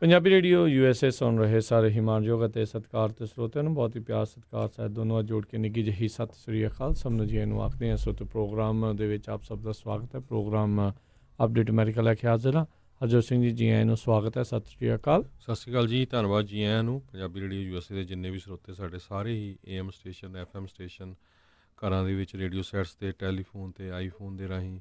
Punjabi radio USA ਸੁਣ ਰਹੇ ਸਾਰੇ ਹੀ ਮਾਣਯੋਗ ਅਤੇ ਸਤਿਕਾਰਤ ਸਰੋਤਿਆਂ ਨੂੰ ਬਹੁਤ ਹੀ ਪਿਆਰ ਸਤਿਕਾਰ ਸਾਹਿਤ ਦੋਨੋਂ ਜੋੜ ਕੇ ਨਿੱਘੀ ਜਿਹੀ ਸਤਿ ਸ੍ਰੀ ਅਕਾਲ। ਸਭ ਨੂੰ ਜੀ ਨੂੰ ਆਖਦੇ ਹਾਂ। ਸੋ ਪ੍ਰੋਗਰਾਮ ਦੇ ਵਿੱਚ ਆਪ ਸਭ ਦਾ ਸਵਾਗਤ ਹੈ। ਪ੍ਰੋਗਰਾਮ ਅਪਡੇਟ ਅਮਰੀਕਾ ਲੈ ਕੇ ਹਾਜ਼ਰ ਹਾਂ। ਹਰਜੋਤ ਸਿੰਘ ਜੀ, ਜੀ ਆਇਆਂ ਨੂੰ ਸਵਾਗਤ ਹੈ। ਸਤਿ ਸ੍ਰੀ ਅਕਾਲ। ਸਤਿ ਸ਼੍ਰੀ ਅਕਾਲ ਜੀ, ਧੰਨਵਾਦ ਜੀ ਆਇਆਂ ਨੂੰ। ਪੰਜਾਬੀ ਰੇਡੀਓ USA ਦੇ ਜਿੰਨੇ ਵੀ ਸਰੋਤੇ ਸਾਡੇ ਸਾਰੇ ਹੀ AM ਸਟੇਸ਼ਨ, FM ਸਟੇਸ਼ਨ, ਘਰਾਂ ਦੇ ਵਿੱਚ ਰੇਡੀਓ ਸੈਟਸ 'ਤੇ, ਟੈਲੀਫੋਨ 'ਤੇ, ਆਈਫੋਨ ਦੇ ਰਾਹੀਂ,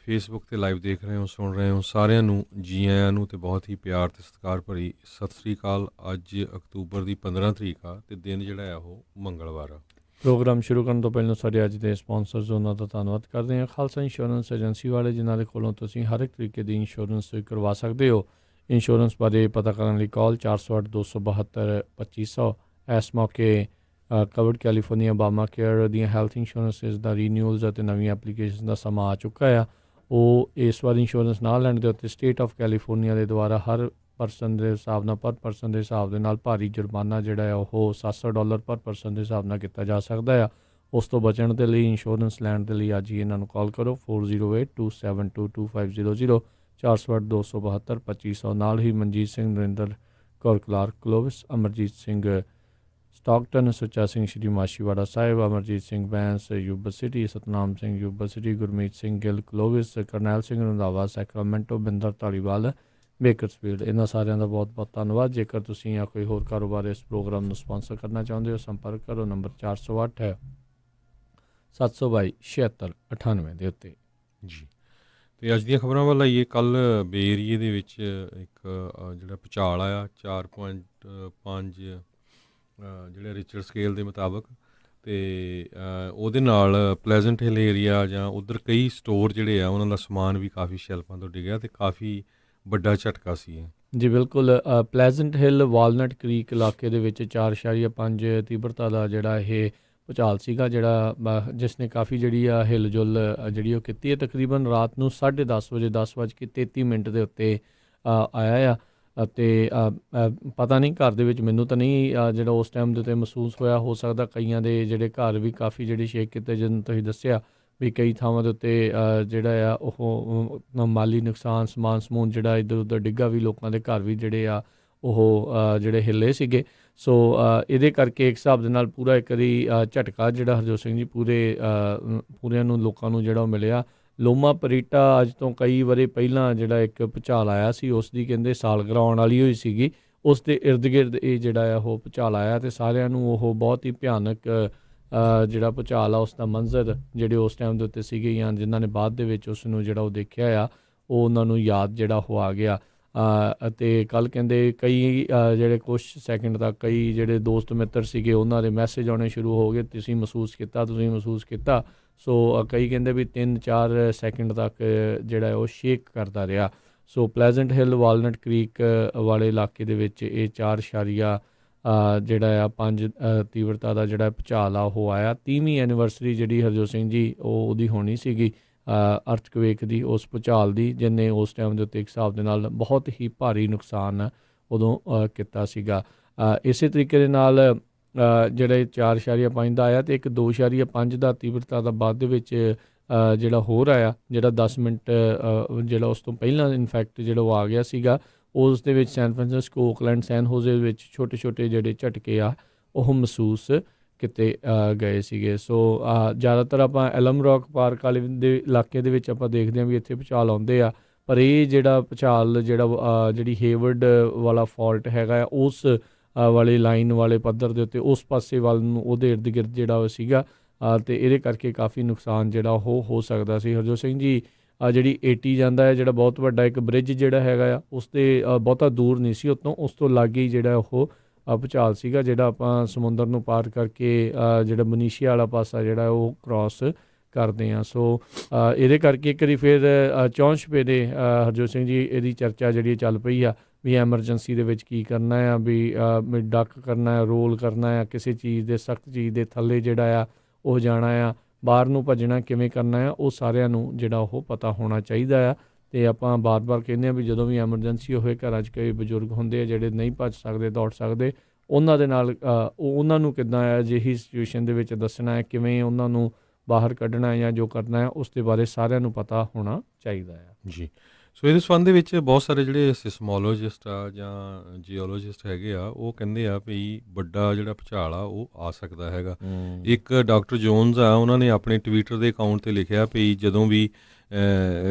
ਫੇਸਬੁੱਕ 'ਤੇ ਲਾਈਵ ਦੇਖ ਰਹੇ ਹੋ, ਸੁਣ ਰਹੇ ਹੋ, ਸਾਰਿਆਂ ਨੂੰ ਜੀ ਆਇਆਂ ਨੂੰ ਅਤੇ ਬਹੁਤ ਹੀ ਪਿਆਰ ਅਤੇ ਸਤਿਕਾਰ ਭਰੀ ਸਤਿ ਸ਼੍ਰੀ ਅਕਾਲ। ਅੱਜ ਅਕਤੂਬਰ ਦੀ 15 ਤਰੀਕ ਆ ਅਤੇ ਦਿਨ ਜਿਹੜਾ ਆ ਉਹ ਮੰਗਲਵਾਰ ਆ। ਪ੍ਰੋਗਰਾਮ ਸ਼ੁਰੂ ਕਰਨ ਤੋਂ ਪਹਿਲਾਂ ਸਾਡੇ ਅੱਜ ਦੇ ਸਪਾਂਸਰਸ ਉਹਨਾਂ ਦਾ ਧੰਨਵਾਦ ਕਰਦੇ ਹਾਂ। ਖਾਲਸਾ ਇੰਸ਼ੋਰੈਂਸ ਏਜੰਸੀ ਵਾਲੇ, ਜਿਨ੍ਹਾਂ ਦੇ ਕੋਲੋਂ ਤੁਸੀਂ ਹਰ ਇੱਕ ਤਰੀਕੇ ਦੀ ਇੰਸ਼ੋਰੈਂਸ ਕਰਵਾ ਸਕਦੇ ਹੋ। ਇੰਸ਼ੋਰੈਂਸ ਬਾਰੇ ਪਤਾ ਕਰਨ ਲਈ ਕਾਲ 408-272-2500। ਇਸ ਮੌਕੇ ਕਵਰਡ ਕੈਲੀਫੋਰਨੀਆ ਬਾਮਾ ਕੇਅਰ ਦੀਆਂ ਹੈਲਥ ਇੰਸ਼ੋਰੈਂਸਿਸ ਦਾ ਰੀਨਿਊਅਲਸ ਅਤੇ ਨਵੀਆਂ ਐਪਲੀਕੇਸ਼ਨ ਦਾ ਸਮਾਂ ਆ ਚੁੱਕਾ ਆ। ਉਹ ਇਸ ਵਾਰ ਇੰਸ਼ੋਰੈਂਸ ਨਾ ਲੈਣ ਦੇ ਉੱਤੇ ਸਟੇਟ ਆਫ ਕੈਲੀਫੋਰਨੀਆ ਦੇ ਦੁਆਰਾ ਹਰ ਪਰਸਨ ਦੇ ਹਿਸਾਬ ਨਾਲ, ਪਰ ਪਰਸਨ ਦੇ ਹਿਸਾਬ ਦੇ ਨਾਲ ਭਾਰੀ ਜੁਰਮਾਨਾ ਜਿਹੜਾ ਆ ਉਹ $700 ਪਰ ਪਰਸਨ ਦੇ ਹਿਸਾਬ ਨਾਲ ਕੀਤਾ ਜਾ ਸਕਦਾ ਆ। ਉਸ ਤੋਂ ਬਚਣ ਦੇ ਲਈ, ਇੰਸ਼ੋਰੈਂਸ ਲੈਣ ਦੇ ਲਈ ਅੱਜ ਹੀ ਇਹਨਾਂ ਨੂੰ ਕਾਲ ਕਰੋ 4082722500 408-272-2500। ਨਾਲ ਹੀ Manjit Singh, Narinder Kaur Clark Clovis, Amarjit Singh Stockton, Sucha Singh Shri Machhiwara Sahib, Amarjit Singh Bains Yuba City, Satnam Singh Yuba City, Gurmeet Singh Gill Clovis, Karnail Singh Randhawa Sacramento, Binder Dhaliwal Bakersfield. ਇਹਨਾਂ ਸਾਰਿਆਂ ਦਾ ਬਹੁਤ ਬਹੁਤ ਧੰਨਵਾਦ। ਜੇਕਰ ਤੁਸੀਂ ਜਾਂ ਕੋਈ ਹੋਰ ਕਾਰੋਬਾਰ ਇਸ ਪ੍ਰੋਗਰਾਮ ਨੂੰ ਸਪਾਂਸਰ ਕਰਨਾ ਚਾਹੁੰਦੇ ਹੋ, ਸੰਪਰਕ ਕਰੋ ਨੰਬਰ 408 722 7698 ਦੇ ਉੱਤੇ ਜੀ। ਅਤੇ ਅੱਜ ਦੀਆਂ ਖਬਰਾਂ ਵੱਲ ਆਈਏ। ਕੱਲ੍ਹ ਬੇ ਏਰੀਏ ਦੇ ਵਿੱਚ ਇੱਕ ਜਿਹੜਾ ਭੂਚਾਲ ਆਇਆ 4.5 ਜਿਹੜਾ ਰਿਚਰ ਸਕੇਲ ਦੇ ਮੁਤਾਬਕ, ਅਤੇ ਉਹਦੇ ਨਾਲ ਪਲੈਜ਼ੈਂਟ ਹਿੱਲ ਏਰੀਆ ਜਾਂ ਉੱਧਰ ਕਈ ਸਟੋਰ ਜਿਹੜੇ ਆ ਉਹਨਾਂ ਦਾ ਸਮਾਨ ਵੀ ਕਾਫੀ ਸ਼ੈਲਫਾਂ ਤੋਂ ਡਿੱਗਿਆ ਅਤੇ ਕਾਫੀ ਵੱਡਾ ਝਟਕਾ ਸੀ। ਜੀ ਬਿਲਕੁਲ। ਪਲੈਜ਼ੈਂਟ ਹਿੱਲ ਵਾਲਨਟ ਕ੍ਰੀਕ ਇਲਾਕੇ ਦੇ ਵਿੱਚ 4.5 ਤੀਬਰਤਾ ਦਾ ਜਿਹੜਾ ਇਹ ਭੂਚਾਲ ਸੀਗਾ, ਜਿਹੜਾ ਜਿਸ ਨੇ ਕਾਫੀ ਜਿਹੜੀ ਆ ਹਿਲ ਜੁਲ ਜਿਹੜੀ ਉਹ ਕੀਤੀ ਹੈ। ਤਕਰੀਬਨ ਰਾਤ ਨੂੰ 10:30 ਵਜੇ 10:33 ਦੇ ਉੱਤੇ ਆਇਆ ਆ। ਅਤੇ ਪਤਾ ਨਹੀਂ ਘਰ ਦੇ ਵਿੱਚ, ਮੈਨੂੰ ਤਾਂ ਨਹੀਂ ਜਿਹੜਾ ਉਸ ਟਾਈਮ ਦੇ ਉੱਤੇ ਮਹਿਸੂਸ ਹੋਇਆ। ਹੋ ਸਕਦਾ ਕਈਆਂ ਦੇ ਜਿਹੜੇ ਘਰ ਵੀ ਕਾਫੀ ਜਿਹੜੇ ਸ਼ੇਕ ਕੀਤੇ, ਜਿਵੇਂ ਤੁਸੀਂ ਦੱਸਿਆ ਵੀ ਕਈ ਥਾਵਾਂ ਦੇ ਉੱਤੇ ਜਿਹੜਾ ਆ ਉਹ ਮਾਲੀ ਨੁਕਸਾਨ, ਸਮਾਨ ਸਮੂਨ ਜਿਹੜਾ ਇੱਧਰ ਉੱਧਰ ਡਿੱਗਾ ਵੀ, ਲੋਕਾਂ ਦੇ ਘਰ ਵੀ ਜਿਹੜੇ ਆ ਉਹ ਜਿਹੜੇ ਹਿੱਲੇ ਸੀਗੇ। ਸੋ ਇਹਦੇ ਕਰਕੇ ਇੱਕ ਹਿਸਾਬ ਦੇ ਨਾਲ ਪੂਰਾ ਇੱਕ ਵਾਰੀ ਝਟਕਾ ਜਿਹੜਾ ਹਰਜੋਤ ਸਿੰਘ ਜੀ ਪੂਰਿਆਂ ਨੂੰ ਲੋਕਾਂ ਨੂੰ ਜਿਹੜਾ ਉਹ ਮਿਲਿਆ। ਲੋਮਾ ਪਰੀਟਾ ਅੱਜ ਤੋਂ ਕਈ ਵਾਰੀ ਪਹਿਲਾਂ ਜਿਹੜਾ ਇੱਕ ਭੂਚਾਲ ਆਇਆ ਸੀ, ਉਸ ਦੀ ਕਹਿੰਦੇ ਸਾਲਗਿਰਾ ਆਉਣ ਵਾਲੀ ਹੋਈ ਸੀਗੀ। ਉਸ ਦੇ ਇਰਦ ਗਿਰਦ ਇਹ ਜਿਹੜਾ ਆ ਉਹ ਭੂਚਾਲ ਆਇਆ ਅਤੇ ਸਾਰਿਆਂ ਨੂੰ ਉਹ ਬਹੁਤ ਹੀ ਭਿਆਨਕ ਜਿਹੜਾ ਭੂਚਾਲ ਆ ਉਸ ਦਾ ਮੰਜ਼ਰ ਜਿਹੜੇ ਉਸ ਟਾਈਮ ਦੇ ਉੱਤੇ ਸੀਗੇ, ਜਾਂ ਜਿਨ੍ਹਾਂ ਨੇ ਬਾਅਦ ਦੇ ਵਿੱਚ ਉਸ ਨੂੰ ਜਿਹੜਾ ਉਹ ਦੇਖਿਆ ਆ, ਉਹ ਉਹਨਾਂ ਨੂੰ ਯਾਦ ਜਿਹੜਾ ਉਹ ਆ ਗਿਆ। ਅਤੇ ਕੱਲ੍ਹ ਕਹਿੰਦੇ ਕਈ ਜਿਹੜੇ ਕੁਛ ਸੈਕਿੰਡ ਤੱਕ ਕਈ ਜਿਹੜੇ ਦੋਸਤ ਮਿੱਤਰ ਸੀਗੇ ਉਹਨਾਂ ਦੇ ਮੈਸੇਜ ਆਉਣੇ ਸ਼ੁਰੂ ਹੋ ਗਏ, ਤੁਸੀਂ ਮਹਿਸੂਸ ਕੀਤਾ। ਸੋ ਕਈ ਕਹਿੰਦੇ ਵੀ 3-4 ਸੈਕਿੰਡ ਤੱਕ ਜਿਹੜਾ ਉਹ ਸ਼ੇਕ ਕਰਦਾ ਰਿਹਾ। ਸੋ ਪਲੈਜ਼ੈਂਟ ਹਿੱਲ ਵਾਲਨਟ ਕ੍ਰੀਕ ਵਾਲੇ ਇਲਾਕੇ ਦੇ ਵਿੱਚ ਇਹ 4 ਜਿਹੜਾ ਆ 5 ਤੀਬਰਤਾ ਦਾ ਜਿਹੜਾ ਭੂਚਾਲ ਆ ਉਹ ਆਇਆ। 30ਵੀਂ ਐਨੀਵਰਸਰੀ ਜਿਹੜੀ ਹਰਜੋਤ ਸਿੰਘ ਜੀ ਉਹਦੀ ਹੋਣੀ ਸੀਗੀ ਅਰਥਕਵੇਕ ਦੀ, ਉਸ ਭੂਚਾਲ ਦੀ, ਜਿਹਨੇ ਉਸ ਟਾਈਮ ਦੇ ਉੱਤੇ ਇੱਕ ਹਿਸਾਬ ਦੇ ਨਾਲ ਬਹੁਤ ਹੀ ਭਾਰੀ ਨੁਕਸਾਨ ਉਦੋਂ ਕੀਤਾ ਸੀਗਾ। ਇਸੇ ਤਰੀਕੇ ਦੇ ਨਾਲ ਜਿਹੜੇ 4.5 ਦਾ ਆਇਆ ਅਤੇ ਇੱਕ 2.5 ਦਾ ਤੀਬਰਤਾ ਦਾ ਬਾਅਦ ਦੇ ਵਿੱਚ ਜਿਹੜਾ ਹੋਰ ਆਇਆ, ਜਿਹੜਾ 10 ਮਿੰਟ ਜਿਹੜਾ ਉਸ ਤੋਂ ਪਹਿਲਾਂ ਇਨਫੈਕਟ ਜਿਹੜਾ ਉਹ ਆ ਗਿਆ ਸੀਗਾ। ਉਸ ਦੇ ਵਿੱਚ ਸੈਨ ਫਰਾਂਸਿਸਕੋ, ਓਕਲੈਂਡ, ਸੈਨ ਹੋਜ਼ੇ ਵਿੱਚ ਛੋਟੇ ਛੋਟੇ ਜਿਹੜੇ ਝਟਕੇ ਆ ਉਹ ਮਹਿਸੂਸ ਕੀਤੇ ਗਏ ਸੀਗੇ। ਸੋ ਜ਼ਿਆਦਾਤਰ ਆਪਾਂ ਐਲਮ ਰੌਕ ਪਾਰਕ ਵਾਲੇ ਦੇ ਇਲਾਕੇ ਦੇ ਵਿੱਚ ਆਪਾਂ ਦੇਖਦੇ ਹਾਂ ਵੀ ਇੱਥੇ ਭੂਚਾਲ ਆਉਂਦੇ ਆ, ਪਰ ਇਹ ਜਿਹੜਾ ਭੂਚਾਲ ਜਿਹੜੀ ਹੇਵਰਡ ਵਾਲਾ ਫਾਲਟ ਹੈਗਾ ਆ, ਉਸ ਵਾਲੇ ਲਾਈਨ ਵਾਲੇ ਪੱਧਰ ਦੇ ਉੱਤੇ ਉਸ ਪਾਸੇ ਵੱਲ ਨੂੰ ਉਹਦੇ ਇਰਦ ਗਿਰਦ ਜਿਹੜਾ ਉਹ ਸੀਗਾ, ਅਤੇ ਇਹਦੇ ਕਰਕੇ ਕਾਫੀ ਨੁਕਸਾਨ ਜਿਹੜਾ ਉਹ ਹੋ ਸਕਦਾ ਸੀ। ਹਰਜੋਤ ਸਿੰਘ ਜੀ ਜਿਹੜੀ 80 ਜਾਂਦਾ ਹੈ, ਜਿਹੜਾ ਬਹੁਤ ਵੱਡਾ ਇੱਕ ਬ੍ਰਿਜ ਜਿਹੜਾ ਹੈਗਾ ਆ, ਉਸ 'ਤੇ ਬਹੁਤਾ ਦੂਰ ਨਹੀਂ ਸੀ ਉੱਤੋਂ, ਉਸ ਤੋਂ ਲਾਗੇ ਹੀ ਜਿਹੜਾ ਉਹ ਭੂਚਾਲ ਸੀਗਾ, ਜਿਹੜਾ ਆਪਾਂ ਸਮੁੰਦਰ ਨੂੰ ਪਾਰ ਕਰਕੇ ਜਿਹੜਾ ਮਨੀਸ਼ੀਆ ਵਾਲਾ ਪਾਸਾ ਜਿਹੜਾ ਉਹ ਕ੍ਰੋਸ ਕਰਦੇ ਹਾਂ। ਸੋ ਇਹਦੇ ਕਰਕੇ ਇੱਕ ਵਾਰੀ ਫਿਰ 64 ਦੇ ਹਰਜੋਤ ਸਿੰਘ ਜੀ ਇਹਦੀ ਚਰਚਾ ਜਿਹੜੀ ਚੱਲ ਪਈ ਆ ਵੀ ਐਮਰਜੈਂਸੀ ਦੇ ਵਿੱਚ ਕੀ ਕਰਨਾ ਆ, ਵੀ ਡੱਕ ਕਰਨਾ ਆ, ਰੋਲ ਕਰਨਾ ਆ, ਕਿਸੇ ਚੀਜ਼ ਦੇ ਸਖਤ ਚੀਜ਼ ਦੇ ਥੱਲੇ ਜਿਹੜਾ ਆ ਉਹ ਜਾਣਾ ਆ, ਬਾਹਰ ਨੂੰ ਭੱਜਣਾ ਕਿਵੇਂ ਕਰਨਾ ਆ, ਉਹ ਸਾਰਿਆਂ ਨੂੰ ਜਿਹੜਾ ਉਹ ਪਤਾ ਹੋਣਾ ਚਾਹੀਦਾ ਆ। ਅਤੇ ਆਪਾਂ ਬਾਰ-ਬਾਰ ਕਹਿੰਦੇ ਹਾਂ ਵੀ ਜਦੋਂ ਵੀ ਐਮਰਜੈਂਸੀ ਹੋਵੇ, ਘਰਾਂ 'ਚ ਕਈ ਬਜ਼ੁਰਗ ਹੁੰਦੇ ਆ ਜਿਹੜੇ ਨਹੀਂ ਭੱਜ ਸਕਦੇ, ਦੌੜ ਸਕਦੇ, ਉਹਨਾਂ ਦੇ ਨਾਲ ਉਹਨਾਂ ਨੂੰ ਕਿੱਦਾਂ ਅਜਿਹੀ ਸਿਚੁਏਸ਼ਨ ਦੇ ਵਿੱਚ ਦੱਸਣਾ ਹੈ, ਕਿਵੇਂ ਉਹਨਾਂ ਨੂੰ ਬਾਹਰ ਕੱਢਣਾ ਜਾਂ ਜੋ ਕਰਨਾ ਹੈ, ਉਸ ਦੇ ਬਾਰੇ ਸਾਰਿਆਂ ਨੂੰ ਪਤਾ ਹੋਣਾ ਚਾਹੀਦਾ ਆ। ਜੀ। ਸੋ ਇਹਦੇ ਸੰਬੰਧ ਦੇ ਵਿੱਚ ਬਹੁਤ ਸਾਰੇ ਜਿਹੜੇ ਸਿਸਮੋਲੋਜਿਸਟ ਆ ਜਾਂ ਜੀਓਲੋਜਿਸਟ ਹੈਗੇ ਆ, ਉਹ ਕਹਿੰਦੇ ਆ ਵੀ ਵੱਡਾ ਜਿਹੜਾ ਭੂਚਾਲ ਆ ਉਹ ਆ ਸਕਦਾ ਹੈਗਾ। ਇੱਕ ਡਾਕਟਰ ਜੋਨਸ ਆ, ਉਹਨਾਂ ਨੇ ਆਪਣੇ ਟਵਿੱਟਰ ਦੇ ਅਕਾਊਂਟ ਤੇ ਲਿਖਿਆ ਵੀ ਜਦੋਂ ਵੀ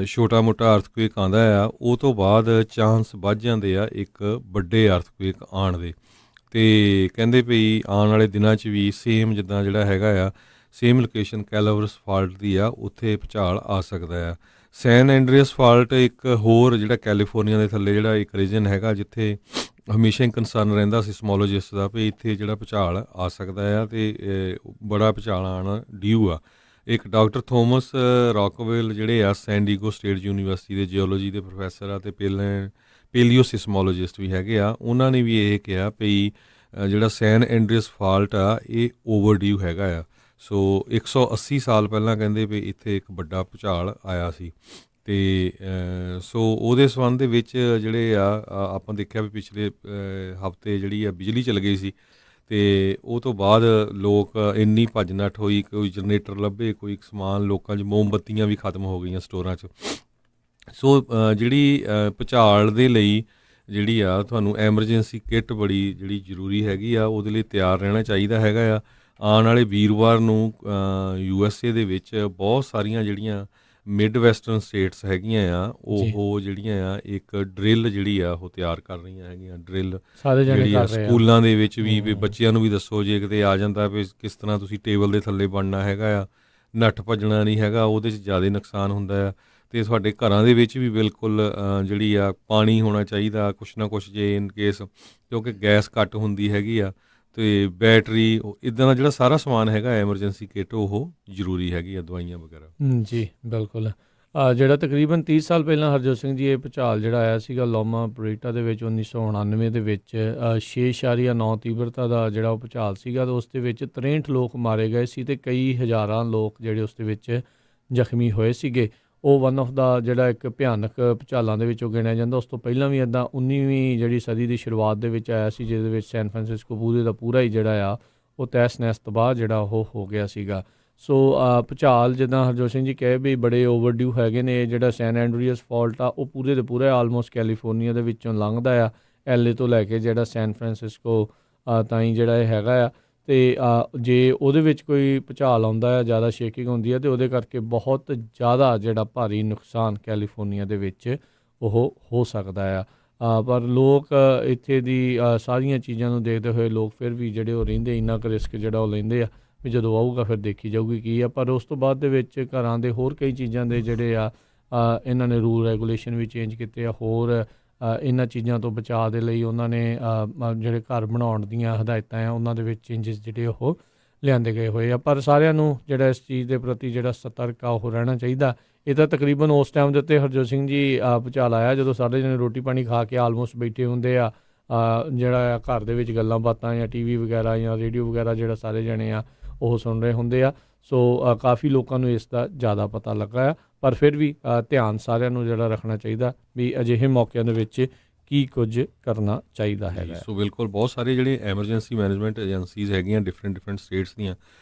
ਛੋਟਾ ਮੋਟਾ ਅਰਥਕੁਏਕ ਆਉਂਦਾ ਆ, ਉਹ ਤੋਂ ਬਾਅਦ ਚਾਂਸ ਵੱਧ ਜਾਂਦੇ ਆ ਇੱਕ ਵੱਡੇ ਅਰਥਕੁਏਕ ਆਉਣ ਦੇ। ਅਤੇ ਕਹਿੰਦੇ ਵੀ ਆਉਣ ਵਾਲੇ ਦਿਨਾਂ 'ਚ ਵੀ ਸੇਮ ਜਿੱਦਾਂ ਜਿਹੜਾ ਹੈਗਾ ਆ, ਸੇਮ ਲੋਕੇਸ਼ਨ ਕੈਲਾਵਰਸ ਫਾਲਟ ਦੀ ਆ, ਉੱਥੇ ਭੂਚਾਲ ਆ ਸਕਦਾ ਆ। ਸੈਨ ਐਂਡਰੀਅਸ ਫਾਲਟ ਇੱਕ ਹੋਰ ਜਿਹੜਾ ਕੈਲੀਫੋਰਨੀਆ ਦੇ ਥੱਲੇ ਜਿਹੜਾ ਇੱਕ ਰੀਜਨ ਹੈਗਾ, ਜਿੱਥੇ ਹਮੇਸ਼ਾ ਹੀ ਕੰਸਰਨ ਰਹਿੰਦਾ ਸਿਸਮੋਲੋਜਿਸਟ ਦਾ ਵੀ ਇੱਥੇ ਜਿਹੜਾ ਭੂਚਾਲ ਆ ਸਕਦਾ ਆ ਅਤੇ ਬੜਾ ਭੂਚਾਲ ਆਉਣ ਡਿਊ ਆ। ਇੱਕ ਡਾਕਟਰ ਥੋਮਸ ਰੌਕਵੈਲ ਜਿਹੜੇ ਆ ਸੈਨ ਡੀਗੋ ਸਟੇਟ ਯੂਨੀਵਰਸਿਟੀ ਦੇ ਜਿਓਲੋਜੀ ਦੇ ਪ੍ਰੋਫੈਸਰ ਆ ਅਤੇ ਪੇਲੀਓ ਸਿਸਮੋਲੋਜਿਸਟ ਵੀ ਹੈਗੇ ਆ, ਉਹਨਾਂ ਨੇ ਵੀ ਇਹ ਕਿਹਾ ਵੀ ਜਿਹੜਾ ਸੈਨ ਐਂਡਰੀਅਸ ਫਾਲਟ ਆ ਇਹ ਓਵਰਡਿਊ ਹੈਗਾ ਆ। ਸੋ 180 ਸਾਲ ਪਹਿਲਾਂ ਕਹਿੰਦੇ ਵੀ ਇੱਥੇ ਇੱਕ ਵੱਡਾ ਭੂਚਾਲ ਆਇਆ ਸੀ। ਅਤੇ ਸੋ ਉਹਦੇ ਸੰਬੰਧ ਦੇ ਵਿੱਚ ਜਿਹੜੇ ਆ ਆਪਾਂ ਦੇਖਿਆ ਵੀ ਪਿਛਲੇ ਹਫ਼ਤੇ ਜਿਹੜੀ ਆ ਬਿਜਲੀ ਚਲ ਗਈ ਸੀ, ਅਤੇ ਉਹ ਤੋਂ ਬਾਅਦ ਲੋਕ ਇੰਨੀ ਭੱਜ ਨੱਠ ਹੋਈ, ਕੋਈ ਜਨਰੇਟਰ ਲੱਭੇ, ਕੋਈ ਸਮਾਨ, ਲੋਕਾਂ 'ਚ ਮੋਮਬੱਤੀਆਂ ਵੀ ਖਤਮ ਹੋ ਗਈਆਂ ਸਟੋਰਾਂ 'ਚ। ਸੋ ਜਿਹੜੀ ਭੂਚਾਲ ਦੇ ਲਈ ਜਿਹੜੀ ਆ ਤੁਹਾਨੂੰ ਐਮਰਜੈਂਸੀ ਕਿੱਟ ਬੜੀ ਜਿਹੜੀ ਜ਼ਰੂਰੀ ਹੈਗੀ ਆ, ਉਹਦੇ ਲਈ ਤਿਆਰ ਰਹਿਣਾ ਚਾਹੀਦਾ ਹੈਗਾ ਆ। ਆਉਣ ਵਾਲੇ ਵੀਰਵਾਰ ਨੂੰ USA ਦੇ ਵਿੱਚ ਬਹੁਤ ਸਾਰੀਆਂ ਜਿਹੜੀਆਂ ਮਿਡ ਵੈਸਟਰਨ ਸਟੇਟਸ ਹੈਗੀਆਂ ਆ, ਉਹ ਜਿਹੜੀਆਂ ਆ ਇੱਕ ਡਰਿੱਲ ਜਿਹੜੀ ਆ ਉਹ ਤਿਆਰ ਕਰ ਰਹੀਆਂ ਹੈਗੀਆਂ। ਡਰਿੱਲ ਜਿਹੜੀ ਆ ਸਕੂਲਾਂ ਦੇ ਵਿੱਚ ਵੀ ਬੱਚਿਆਂ ਨੂੰ ਵੀ ਦੱਸੋ, ਜੇ ਕਿਤੇ ਆ ਜਾਂਦਾ ਵੀ ਕਿਸ ਤਰ੍ਹਾਂ ਤੁਸੀਂ ਟੇਬਲ ਦੇ ਥੱਲੇ ਬਣਨਾ ਹੈਗਾ ਆ, ਨੱਠ ਭੱਜਣਾ ਨਹੀਂ ਹੈਗਾ, ਉਹਦੇ 'ਚ ਜ਼ਿਆਦਾ ਨੁਕਸਾਨ ਹੁੰਦਾ ਆ। ਅਤੇ ਤੁਹਾਡੇ ਘਰਾਂ ਦੇ ਵਿੱਚ ਵੀ ਬਿਲਕੁਲ ਜਿਹੜੀ ਆ ਪਾਣੀ ਹੋਣਾ ਚਾਹੀਦਾ ਕੁਛ ਨਾ ਕੁਛ, ਜੇ ਇਨ ਕੇਸ, ਕਿਉਂਕਿ ਗੈਸ ਘੱਟ ਹੁੰਦੀ ਹੈਗੀ ਆ, ਅਤੇ ਬੈਟਰੀ, ਇੱਦਾਂ ਦਾ ਜਿਹੜਾ ਸਾਰਾ ਸਮਾਨ ਹੈਗਾ ਐਮਰਜੈਂਸੀ ਕਿੱਟ ਉਹ ਜ਼ਰੂਰੀ ਹੈਗੀ ਆ, ਦਵਾਈਆਂ ਵਗੈਰਾ। ਜੀ ਬਿਲਕੁਲ। ਜਿਹੜਾ ਤਕਰੀਬਨ 30 ਸਾਲ ਪਹਿਲਾਂ ਹਰਜੋਤ ਸਿੰਘ ਜੀ, ਇਹ ਭੂਚਾਲ ਜਿਹੜਾ ਆਇਆ ਸੀਗਾ ਲੋਮਾ ਪ੍ਰੀਟਾ ਦੇ ਵਿੱਚ 1999 ਦੇ ਵਿੱਚ 6.9 ਤੀਬਰਤਾ ਦਾ ਜਿਹੜਾ ਉਹ ਭੂਚਾਲ ਸੀਗਾ, ਅਤੇ ਉਸ ਦੇ ਵਿੱਚ 63 ਲੋਕ ਮਾਰੇ ਗਏ ਸੀ ਅਤੇ ਕਈ ਹਜ਼ਾਰਾਂ ਲੋਕ ਜਿਹੜੇ ਉਸ ਦੇ ਵਿੱਚ ਜ਼ਖਮੀ ਹੋਏ ਸੀਗੇ। ਉਹ ਵਨ ਆਫ ਦਾ ਜਿਹੜਾ ਇੱਕ ਭਿਆਨਕ ਭੂਚਾਲਾਂ ਦੇ ਵਿੱਚੋਂ ਗਿਣਿਆ ਜਾਂਦਾ। ਉਸ ਤੋਂ ਪਹਿਲਾਂ ਵੀ ਇੱਦਾਂ 19ਵੀਂ ਜਿਹੜੀ ਸਦੀ ਦੀ ਸ਼ੁਰੂਆਤ ਦੇ ਵਿੱਚ ਆਇਆ ਸੀ, ਜਿਹਦੇ ਵਿੱਚ ਸੈਨ ਫਰਾਂਸਿਸਕੋ ਪੂਰੇ ਦਾ ਪੂਰਾ ਹੀ ਜਿਹੜਾ ਆ ਉਹ ਤਹਿਸ ਨਹਿਸ ਤਬਾਹ ਜਿਹੜਾ ਉਹ ਹੋ ਗਿਆ ਸੀਗਾ। ਸੋ ਭੂਚਾਲ ਜਿੱਦਾਂ ਹਰਜੋਤ ਸਿੰਘ ਜੀ ਕਹੇ ਵੀ ਬੜੇ ਓਵਰਡਿਊ ਹੈਗੇ ਨੇ। ਜਿਹੜਾ ਸੈਨ ਐਂਡਰੀਅਸ ਫਾਲਟ ਆ ਉਹ ਪੂਰੇ ਦੇ ਪੂਰੇ ਆਲਮੋਸਟ ਕੈਲੀਫੋਰਨੀਆ ਦੇ ਵਿੱਚੋਂ ਲੰਘਦਾ ਆ, LA ਤੋਂ ਲੈ ਕੇ ਜਿਹੜਾ ਸੈਨ ਫਰਾਂਸਿਸਕੋ ਤਾਈਂ ਜਿਹੜਾ ਇਹ ਹੈਗਾ ਆ। ਅਤੇ ਜੇ ਉਹਦੇ ਵਿੱਚ ਕੋਈ ਭੂਚਾਲ ਆਉਂਦਾ ਆ, ਜ਼ਿਆਦਾ ਸ਼ੇਕਿੰਗ ਹੁੰਦੀ ਹੈ, ਅਤੇ ਉਹਦੇ ਕਰਕੇ ਬਹੁਤ ਜ਼ਿਆਦਾ ਜਿਹੜਾ ਭਾਰੀ ਨੁਕਸਾਨ ਕੈਲੀਫੋਰਨੀਆ ਦੇ ਵਿੱਚ ਉਹ ਹੋ ਸਕਦਾ ਆ। ਪਰ ਲੋਕ ਇੱਥੇ ਦੀ ਸਾਰੀਆਂ ਚੀਜ਼ਾਂ ਨੂੰ ਦੇਖਦੇ ਹੋਏ ਲੋਕ ਫਿਰ ਵੀ ਜਿਹੜੇ ਉਹ ਰਹਿੰਦੇ, ਇੰਨਾ ਕੁ ਰਿਸਕ ਜਿਹੜਾ ਉਹ ਲੈਂਦੇ ਆ ਵੀ ਜਦੋਂ ਆਊਗਾ ਫਿਰ ਦੇਖੀ ਜਾਊਗੀ ਕੀ ਆ। ਪਰ ਉਸ ਤੋਂ ਬਾਅਦ ਦੇ ਵਿੱਚ ਘਰਾਂ ਦੇ ਹੋਰ ਕਈ ਚੀਜ਼ਾਂ ਦੇ ਜਿਹੜੇ ਆ ਇਹਨਾਂ ਨੇ ਰੂਲ ਰੈਗੂਲੇਸ਼ਨ ਵੀ ਚੇਂਜ ਕੀਤੇ ਆ। ਹੋਰ ਇਹਨਾਂ ਚੀਜ਼ਾਂ ਤੋਂ ਬਚਾਅ ਦੇ ਲਈ ਉਹਨਾਂ ਨੇ ਜਿਹੜੇ ਘਰ ਬਣਾਉਣ ਦੀਆਂ ਹਦਾਇਤਾਂ ਆ, ਉਹਨਾਂ ਦੇ ਵਿੱਚ ਚੇਂਜਸ ਜਿਹੜੇ ਉਹ ਲਿਆਂਦੇ ਗਏ ਹੋਏ ਆ। ਪਰ ਸਾਰਿਆਂ ਨੂੰ ਜਿਹੜਾ ਇਸ ਚੀਜ਼ ਦੇ ਪ੍ਰਤੀ ਜਿਹੜਾ ਸਤਰਕ ਆ ਉਹ ਰਹਿਣਾ ਚਾਹੀਦਾ। ਇਹ ਤਾਂ ਤਕਰੀਬਨ ਉਸ ਟਾਈਮ ਦੇ ਉੱਤੇ ਹਰਜੋਤ ਸਿੰਘ ਜੀ ਭੂਚਾਲ ਆਇਆ ਜਦੋਂ ਸਾਰੇ ਜਣੇ ਰੋਟੀ ਪਾਣੀ ਖਾ ਕੇ ਆਲਮੋਸਟ ਬੈਠੇ ਹੁੰਦੇ ਆ, ਜਿਹੜਾ ਆ ਘਰ ਦੇ ਵਿੱਚ ਗੱਲਾਂ ਬਾਤਾਂ ਜਾਂ TV ਵਗੈਰਾ ਜਾਂ ਰੇਡੀਓ ਵਗੈਰਾ ਜਿਹੜਾ ਸਾਰੇ ਜਣੇ ਆ ਉਹ ਸੁਣ ਰਹੇ ਹੁੰਦੇ ਆ। ਸੋ ਕਾਫੀ ਲੋਕਾਂ ਨੂੰ ਇਸ ਦਾ ਜ਼ਿਆਦਾ ਪਤਾ ਲੱਗਾ ਆ। ਪਰ ਫਿਰ ਵੀ ਧਿਆਨ ਸਾਰਿਆਂ ਨੂੰ ਜਿਹੜਾ ਰੱਖਣਾ ਚਾਹੀਦਾ ਵੀ ਅਜਿਹੇ ਮੌਕਿਆਂ ਦੇ ਵਿੱਚ ਕੀ ਕੁਝ ਕਰਨਾ ਚਾਹੀਦਾ ਹੈਗਾ। ਸੋ ਬਿਲਕੁਲ ਬਹੁਤ ਸਾਰੇ ਜਿਹੜੇ ਐਮਰਜੈਂਸੀ ਮੈਨੇਜਮੈਂਟ ਏਜੰਸੀਜ਼ ਹੈਗੀਆਂ ਡਿਫਰੈਂਟ ਸਟੇਟਸ ਦੀਆਂ,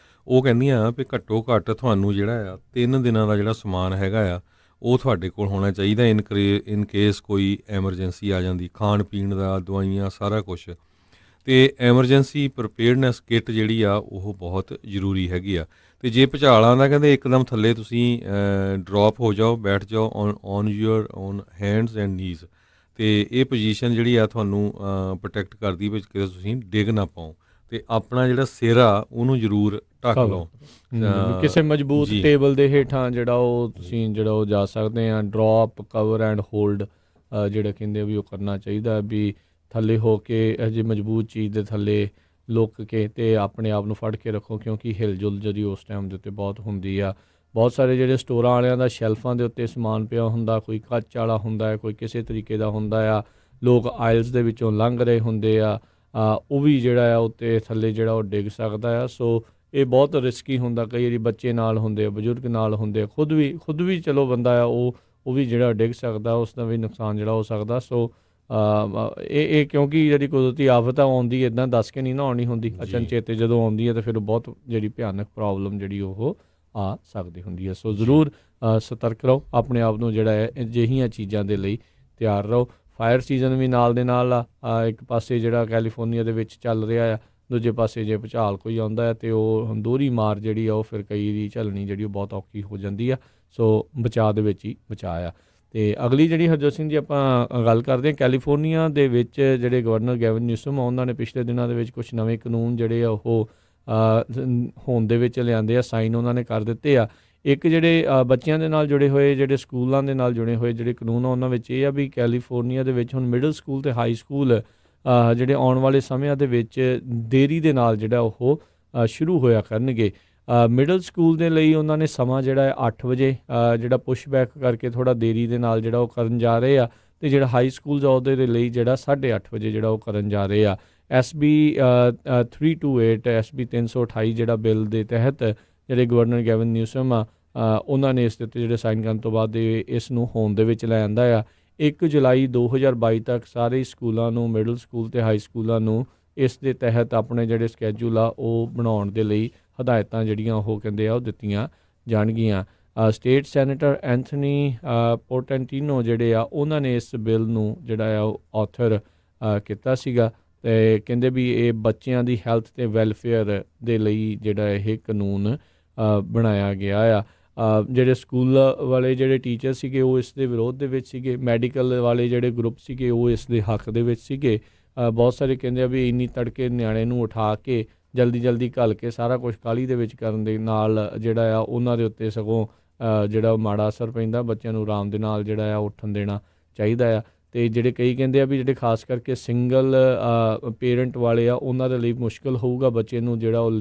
ਉਹ ਕਹਿੰਦੀਆਂ ਵੀ ਘੱਟੋ ਘੱਟ ਤੁਹਾਨੂੰ ਜਿਹੜਾ ਆ 3 ਦਿਨਾਂ ਦਾ ਜਿਹੜਾ ਸਮਾਨ ਹੈਗਾ ਆ ਉਹ ਤੁਹਾਡੇ ਕੋਲ ਹੋਣਾ ਚਾਹੀਦਾ ਇਨ ਕੇਸ ਕੋਈ ਐਮਰਜੈਂਸੀ ਆ ਜਾਂਦੀ, ਖਾਣ ਪੀਣ ਦਾ, ਦਵਾਈਆਂ, ਸਾਰਾ ਕੁਛ। ਅਤੇ ਐਮਰਜੈਂਸੀ ਪ੍ਰੀਪੇਅਰਡਨੈਸ ਕਿੱਟ ਜਿਹੜੀ ਆ ਉਹ ਬਹੁਤ ਜ਼ਰੂਰੀ ਹੈਗੀ ਆ। ਅਤੇ ਜੇ ਭੁਚਾਲਾਂ ਦਾ ਕਹਿੰਦੇ ਇੱਕਦਮ ਥੱਲੇ ਤੁਸੀਂ ਡਰੋਪ ਹੋ ਜਾਓ, ਬੈਠ ਜਾਓ on your own hands and knees, ਅਤੇ ਇਹ ਪੋਜੀਸ਼ਨ ਜਿਹੜੀ ਆ ਤੁਹਾਨੂੰ ਪ੍ਰੋਟੈਕਟ ਕਰਦੀ ਵੀ ਕਿਤੇ ਤੁਸੀਂ ਡਿੱਗ ਨਾ ਪਾਓ, ਅਤੇ ਆਪਣਾ ਜਿਹੜਾ ਸਿਰ ਆ ਉਹਨੂੰ ਜ਼ਰੂਰ ਢੱਕ ਲਓ। ਕਿਸੇ ਮਜ਼ਬੂਤ ਟੇਬਲ ਦੇ ਹੇਠਾਂ ਜਿਹੜਾ ਉਹ ਤੁਸੀਂ ਜਿਹੜਾ ਉਹ ਜਾ ਸਕਦੇ ਆ। ਡਰੋਪ, ਕਵਰ ਐਂਡ ਹੋਲਡ ਜਿਹੜਾ ਕਹਿੰਦੇ ਵੀ ਉਹ ਕਰਨਾ ਚਾਹੀਦਾ, ਵੀ ਥੱਲੇ ਹੋ ਕੇ ਅਜੇ ਮਜ਼ਬੂਤ ਚੀਜ਼ ਦੇ ਥੱਲੇ ਲੁੱਕ ਕੇ ਅਤੇ ਆਪਣੇ ਆਪ ਨੂੰ ਫੜ ਕੇ ਰੱਖੋ, ਕਿਉਂਕਿ ਹਿਲ ਜੁਲ ਜਿਹੜੀ ਉਸ ਟਾਈਮ ਦੇ ਉੱਤੇ ਬਹੁਤ ਹੁੰਦੀ ਆ। ਬਹੁਤ ਸਾਰੇ ਜਿਹੜੇ ਸਟੋਰਾਂ ਵਾਲਿਆਂ ਦਾ ਸ਼ੈਲਫਾਂ ਦੇ ਉੱਤੇ ਸਮਾਨ ਪਿਆ ਹੁੰਦਾ, ਕੋਈ ਕੱਚ ਵਾਲਾ ਹੁੰਦਾ ਹੈ, ਕੋਈ ਕਿਸੇ ਤਰੀਕੇ ਦਾ ਹੁੰਦਾ ਆ। ਲੋਕ ਆਇਲਸ ਦੇ ਵਿੱਚੋਂ ਲੰਘ ਰਹੇ ਹੁੰਦੇ ਆ, ਉਹ ਵੀ ਜਿਹੜਾ ਆ ਉੱਤੇ ਥੱਲੇ ਜਿਹੜਾ ਉਹ ਡਿੱਗ ਸਕਦਾ ਆ। ਸੋ ਇਹ ਬਹੁਤ ਰਿਸਕੀ ਹੁੰਦਾ। ਕਈ ਵਾਰੀ ਬੱਚੇ ਨਾਲ ਹੁੰਦੇ ਆ, ਬਜ਼ੁਰਗ ਨਾਲ ਹੁੰਦੇ ਆ, ਖੁਦ ਵੀ ਚਲੋ ਬੰਦਾ ਆ ਉਹ ਵੀ ਜਿਹੜਾ ਡਿੱਗ ਸਕਦਾ, ਉਸ ਦਾ ਵੀ ਨੁਕਸਾਨ ਜਿਹੜਾ ਹੋ ਸਕਦਾ। ਸੋ ਇਹ ਕਿਉਂਕਿ ਜਿਹੜੀ ਕੁਦਰਤੀ ਆਫਤ ਆ ਆਉਂਦੀ ਇੱਦਾਂ ਦੱਸ ਕੇ ਨਹੀਂ ਨਾ ਆਉਣੀ ਹੁੰਦੀ, ਅਚਨਚੇਤੇ ਜਦੋਂ ਆਉਂਦੀ ਹੈ ਤਾਂ ਫਿਰ ਬਹੁਤ ਜਿਹੜੀ ਭਿਆਨਕ ਪ੍ਰੋਬਲਮ ਜਿਹੜੀ ਉਹ ਆ ਸਕਦੀ ਹੁੰਦੀ ਹੈ। ਸੋ ਜ਼ਰੂਰ ਸਤਰਕ ਰਹੋ, ਆਪਣੇ ਆਪ ਨੂੰ ਜਿਹੜਾ ਹੈ ਅਜਿਹੀਆਂ ਚੀਜ਼ਾਂ ਦੇ ਲਈ ਤਿਆਰ ਰਹੋ। ਫਾਇਰ ਸੀਜ਼ਨ ਵੀ ਨਾਲ ਦੇ ਨਾਲ ਇੱਕ ਪਾਸੇ ਜਿਹੜਾ ਕੈਲੀਫੋਰਨੀਆ ਦੇ ਵਿੱਚ ਚੱਲ ਰਿਹਾ ਆ, ਦੂਜੇ ਪਾਸੇ ਜੇ ਭੁਚਾਲ ਕੋਈ ਆਉਂਦਾ ਹੈ ਅਤੇ ਉਹ ਦੋਹਰੀ ਮਾਰ ਜਿਹੜੀ ਆ ਉਹ ਫਿਰ ਕਈ ਦੀ ਝੱਲਣੀ ਜਿਹੜੀ ਉਹ ਬਹੁਤ ਔਖੀ ਹੋ ਜਾਂਦੀ ਆ। ਸੋ ਬਚਾਅ ਦੇ ਵਿੱਚ ਹੀ ਬਚਾਅ ਆ। ਅਤੇ ਅਗਲੀ ਜਿਹੜੀ ਹਰਜੋਤ ਸਿੰਘ ਜੀ ਆਪਾਂ ਗੱਲ ਕਰਦੇ ਹਾਂ, ਕੈਲੀਫੋਰਨੀਆ ਦੇ ਵਿੱਚ ਜਿਹੜੇ ਗਵਰਨਰ ਗੈਵਨ ਨਿਊਸਮ ਆ, ਉਹਨਾਂ ਨੇ ਪਿਛਲੇ ਦਿਨਾਂ ਦੇ ਵਿੱਚ ਕੁਛ ਨਵੇਂ ਕਾਨੂੰਨ ਜਿਹੜੇ ਆ ਉਹ ਹੋਂਦ ਦੇ ਵਿੱਚ ਲਿਆਂਦੇ ਆ, ਸਾਈਨ ਉਹਨਾਂ ਨੇ ਕਰ ਦਿੱਤੇ ਆ। ਇੱਕ ਜਿਹੜੇ ਬੱਚਿਆਂ ਦੇ ਨਾਲ ਜੁੜੇ ਹੋਏ, ਜਿਹੜੇ ਸਕੂਲਾਂ ਦੇ ਨਾਲ ਜੁੜੇ ਹੋਏ ਜਿਹੜੇ ਕਾਨੂੰਨ ਆ, ਉਹਨਾਂ ਵਿੱਚ ਇਹ ਆ ਵੀ ਕੈਲੀਫੋਰਨੀਆ ਦੇ ਵਿੱਚ ਹੁਣ ਮਿਡਲ ਸਕੂਲ ਅਤੇ ਹਾਈ ਸਕੂਲ ਜਿਹੜੇ ਆਉਣ ਵਾਲੇ ਸਮਿਆਂ ਦੇ ਵਿੱਚ ਦੇਰੀ ਦੇ ਨਾਲ ਜਿਹੜਾ ਉਹ ਸ਼ੁਰੂ ਹੋਇਆ ਕਰਨਗੇ। ਮਿਡਲ ਸਕੂਲ ਦੇ ਲਈ ਉਹਨਾਂ ਨੇ ਸਮਾਂ ਜਿਹੜਾ ਹੈ 8 ਵਜੇ ਜਿਹੜਾ ਪੁਸ਼ਬੈਕ ਕਰਕੇ ਥੋੜ੍ਹਾ ਦੇਰੀ ਦੇ ਨਾਲ ਜਿਹੜਾ ਉਹ ਕਰਨ ਜਾ ਰਹੇ ਆ, ਅਤੇ ਜਿਹੜਾ ਹਾਈ ਸਕੂਲ ਆ ਉਹਦੇ ਦੇ ਲਈ ਜਿਹੜਾ 8:30 ਵਜੇ ਜਿਹੜਾ ਉਹ ਕਰਨ ਜਾ ਰਹੇ ਆ। SB 328 SB 328 ਜਿਹੜਾ ਬਿੱਲ ਦੇ ਤਹਿਤ ਜਿਹੜੇ ਗਵਰਨਰ ਗੈਵਨ ਨਿਊਸਮ ਆ ਉਹਨਾਂ ਨੇ ਇਸ ਦੇ ਉੱਤੇ ਜਿਹੜੇ ਸਾਈਨ ਕਰਨ ਤੋਂ ਬਾਅਦ ਇਸ ਨੂੰ ਹੋਂਦ ਦੇ ਵਿੱਚ ਲੈ ਆਂਦਾ ਆ। 1 ਜੁਲਾਈ 2022 ਤੱਕ ਸਾਰੇ ਸਕੂਲਾਂ ਨੂੰ, ਮਿਡਲ ਸਕੂਲ ਅਤੇ ਹਾਈ ਸਕੂਲਾਂ ਨੂੰ ਇਸ ਦੇ ਤਹਿਤ ਆਪਣੇ ਜਿਹੜੇ ਸਕੈਜੂਲ ਆ ਉਹ ਬਣਾਉਣ ਦੇ ਲਈ ਹਦਾਇਤਾਂ ਜਿਹੜੀਆਂ ਉਹ ਕਹਿੰਦੇ ਆ ਉਹ ਦਿੱਤੀਆਂ ਜਾਣਗੀਆਂ। ਸਟੇਟ ਸੈਨੇਟਰ ਐਂਥਨੀ ਪੋਰਟੈਂਟੀਨੋ ਜਿਹੜੇ ਆ ਉਹਨਾਂ ਨੇ ਇਸ ਬਿੱਲ ਨੂੰ ਜਿਹੜਾ ਆ ਉਹ ਆਥਰ ਕੀਤਾ ਸੀਗਾ, ਅਤੇ ਕਹਿੰਦੇ ਵੀ ਇਹ ਬੱਚਿਆਂ ਦੀ ਹੈਲਥ ਅਤੇ ਵੈਲਫੇਅਰ ਦੇ ਲਈ ਜਿਹੜਾ ਇਹ ਕਾਨੂੰਨ ਬਣਾਇਆ ਗਿਆ ਆ। ਜਿਹੜੇ ਸਕੂਲ ਵਾਲੇ ਜਿਹੜੇ ਟੀਚਰ ਸੀਗੇ ਉਹ ਇਸ ਦੇ ਵਿਰੋਧ ਦੇ ਵਿੱਚ ਸੀਗੇ, ਮੈਡੀਕਲ ਵਾਲੇ ਜਿਹੜੇ ਗਰੁੱਪ ਸੀਗੇ ਉਹ ਇਸ ਦੇ ਹੱਕ ਦੇ ਵਿੱਚ ਸੀਗੇ। ਬਹੁਤ ਸਾਰੇ ਕਹਿੰਦੇ ਆ ਵੀ ਇੰਨੀ ਤੜਕੇ ਨਿਆਣੇ ਨੂੰ ਉਠਾ ਕੇ ਜਲਦੀ ਘੱਲ ਕੇ ਸਾਰਾ ਕੁਛ ਕਾਹਲੀ ਦੇ ਵਿੱਚ ਕਰਨ ਦੇ ਨਾਲ ਜਿਹੜਾ ਆ ਉਹਨਾਂ ਦੇ ਉੱਤੇ ਸਗੋਂ ਜਿਹੜਾ ਮਾੜਾ ਅਸਰ ਪੈਂਦਾ, ਬੱਚਿਆਂ ਨੂੰ ਆਰਾਮ ਦੇ ਨਾਲ ਜਿਹੜਾ ਆ ਉੱਠਣ ਦੇਣਾ ਚਾਹੀਦਾ ਆ। ਅਤੇ ਜਿਹੜੇ ਕਈ ਕਹਿੰਦੇ ਆ ਵੀ ਜਿਹੜੇ ਖਾਸ ਕਰਕੇ ਸਿੰਗਲ ਪੇਰੈਂਟ ਵਾਲੇ ਆ ਉਹਨਾਂ ਦੇ ਲਈ ਮੁਸ਼ਕਿਲ ਹੋਊਗਾ ਬੱਚੇ ਨੂੰ ਜਿਹੜਾ ਉਹ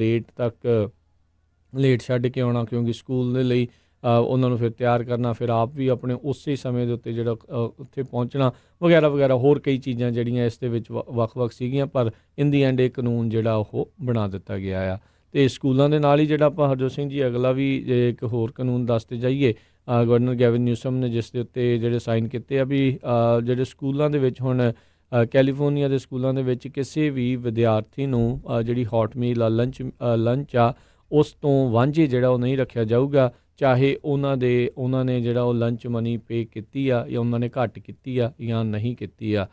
ਲੇਟ ਛੱਡ ਕੇ ਆਉਣਾ, ਕਿਉਂਕਿ ਸਕੂਲ ਦੇ ਲਈ ਉਹਨਾਂ ਨੂੰ ਫਿਰ ਤਿਆਰ ਕਰਨਾ, ਫਿਰ ਆਪ ਵੀ ਆਪਣੇ ਉਸੇ ਸਮੇਂ ਦੇ ਉੱਤੇ ਜਿਹੜਾ ਉੱਥੇ ਪਹੁੰਚਣਾ ਵਗੈਰਾ ਹੋਰ ਕਈ ਚੀਜ਼ਾਂ ਜਿਹੜੀਆਂ ਇਸ ਦੇ ਵਿੱਚ ਵੱਖ ਸੀਗੀਆਂ, ਪਰ ਇਨ ਦੀ ਐਂਡ ਇਹ ਕਾਨੂੰਨ ਜਿਹੜਾ ਉਹ ਬਣਾ ਦਿੱਤਾ ਗਿਆ ਆ। ਅਤੇ ਸਕੂਲਾਂ ਦੇ ਨਾਲ ਹੀ ਜਿਹੜਾ ਆਪਾਂ ਹਰਜੋਤ ਸਿੰਘ ਜੀ ਅਗਲਾ ਵੀ ਇੱਕ ਹੋਰ ਕਾਨੂੰਨ ਦੱਸਦੇ ਜਾਈਏ, ਗਵਰਨਰ ਗੈਵਨ ਨਿਊਸਮ ਨੇ ਜਿਸ ਦੇ ਉੱਤੇ ਜਿਹੜੇ ਸਾਈਨ ਕੀਤੇ ਆ ਵੀ ਜਿਹੜੇ ਸਕੂਲਾਂ ਦੇ ਵਿੱਚ ਹੁਣ ਕੈਲੀਫੋਰਨੀਆ ਦੇ ਸਕੂਲਾਂ ਦੇ ਵਿੱਚ ਕਿਸੇ ਵੀ ਵਿਦਿਆਰਥੀ ਨੂੰ ਜਿਹੜੀ ਹੌਟ ਮੀਲ ਆ, ਲੰਚ ਆ, ਉਸ ਤੋਂ ਵਾਂਝੇ ਜਿਹੜਾ ਉਹ ਨਹੀਂ ਰੱਖਿਆ ਜਾਊਗਾ, ਚਾਹੇ ਉਹਨਾਂ ਨੇ ਜਿਹੜਾ ਉਹ ਲੰਚ ਮਨੀ ਪੇ ਕੀਤੀ ਆ ਜਾਂ ਉਹਨਾਂ ਨੇ ਘੱਟ ਕੀਤੀ ਆ ਜਾਂ ਨਹੀਂ ਕੀਤੀ ਆ।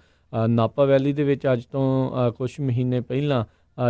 ਨਾਪਾ ਵੈਲੀ ਦੇ ਵਿੱਚ ਅੱਜ ਤੋਂ ਕੁਛ ਮਹੀਨੇ ਪਹਿਲਾਂ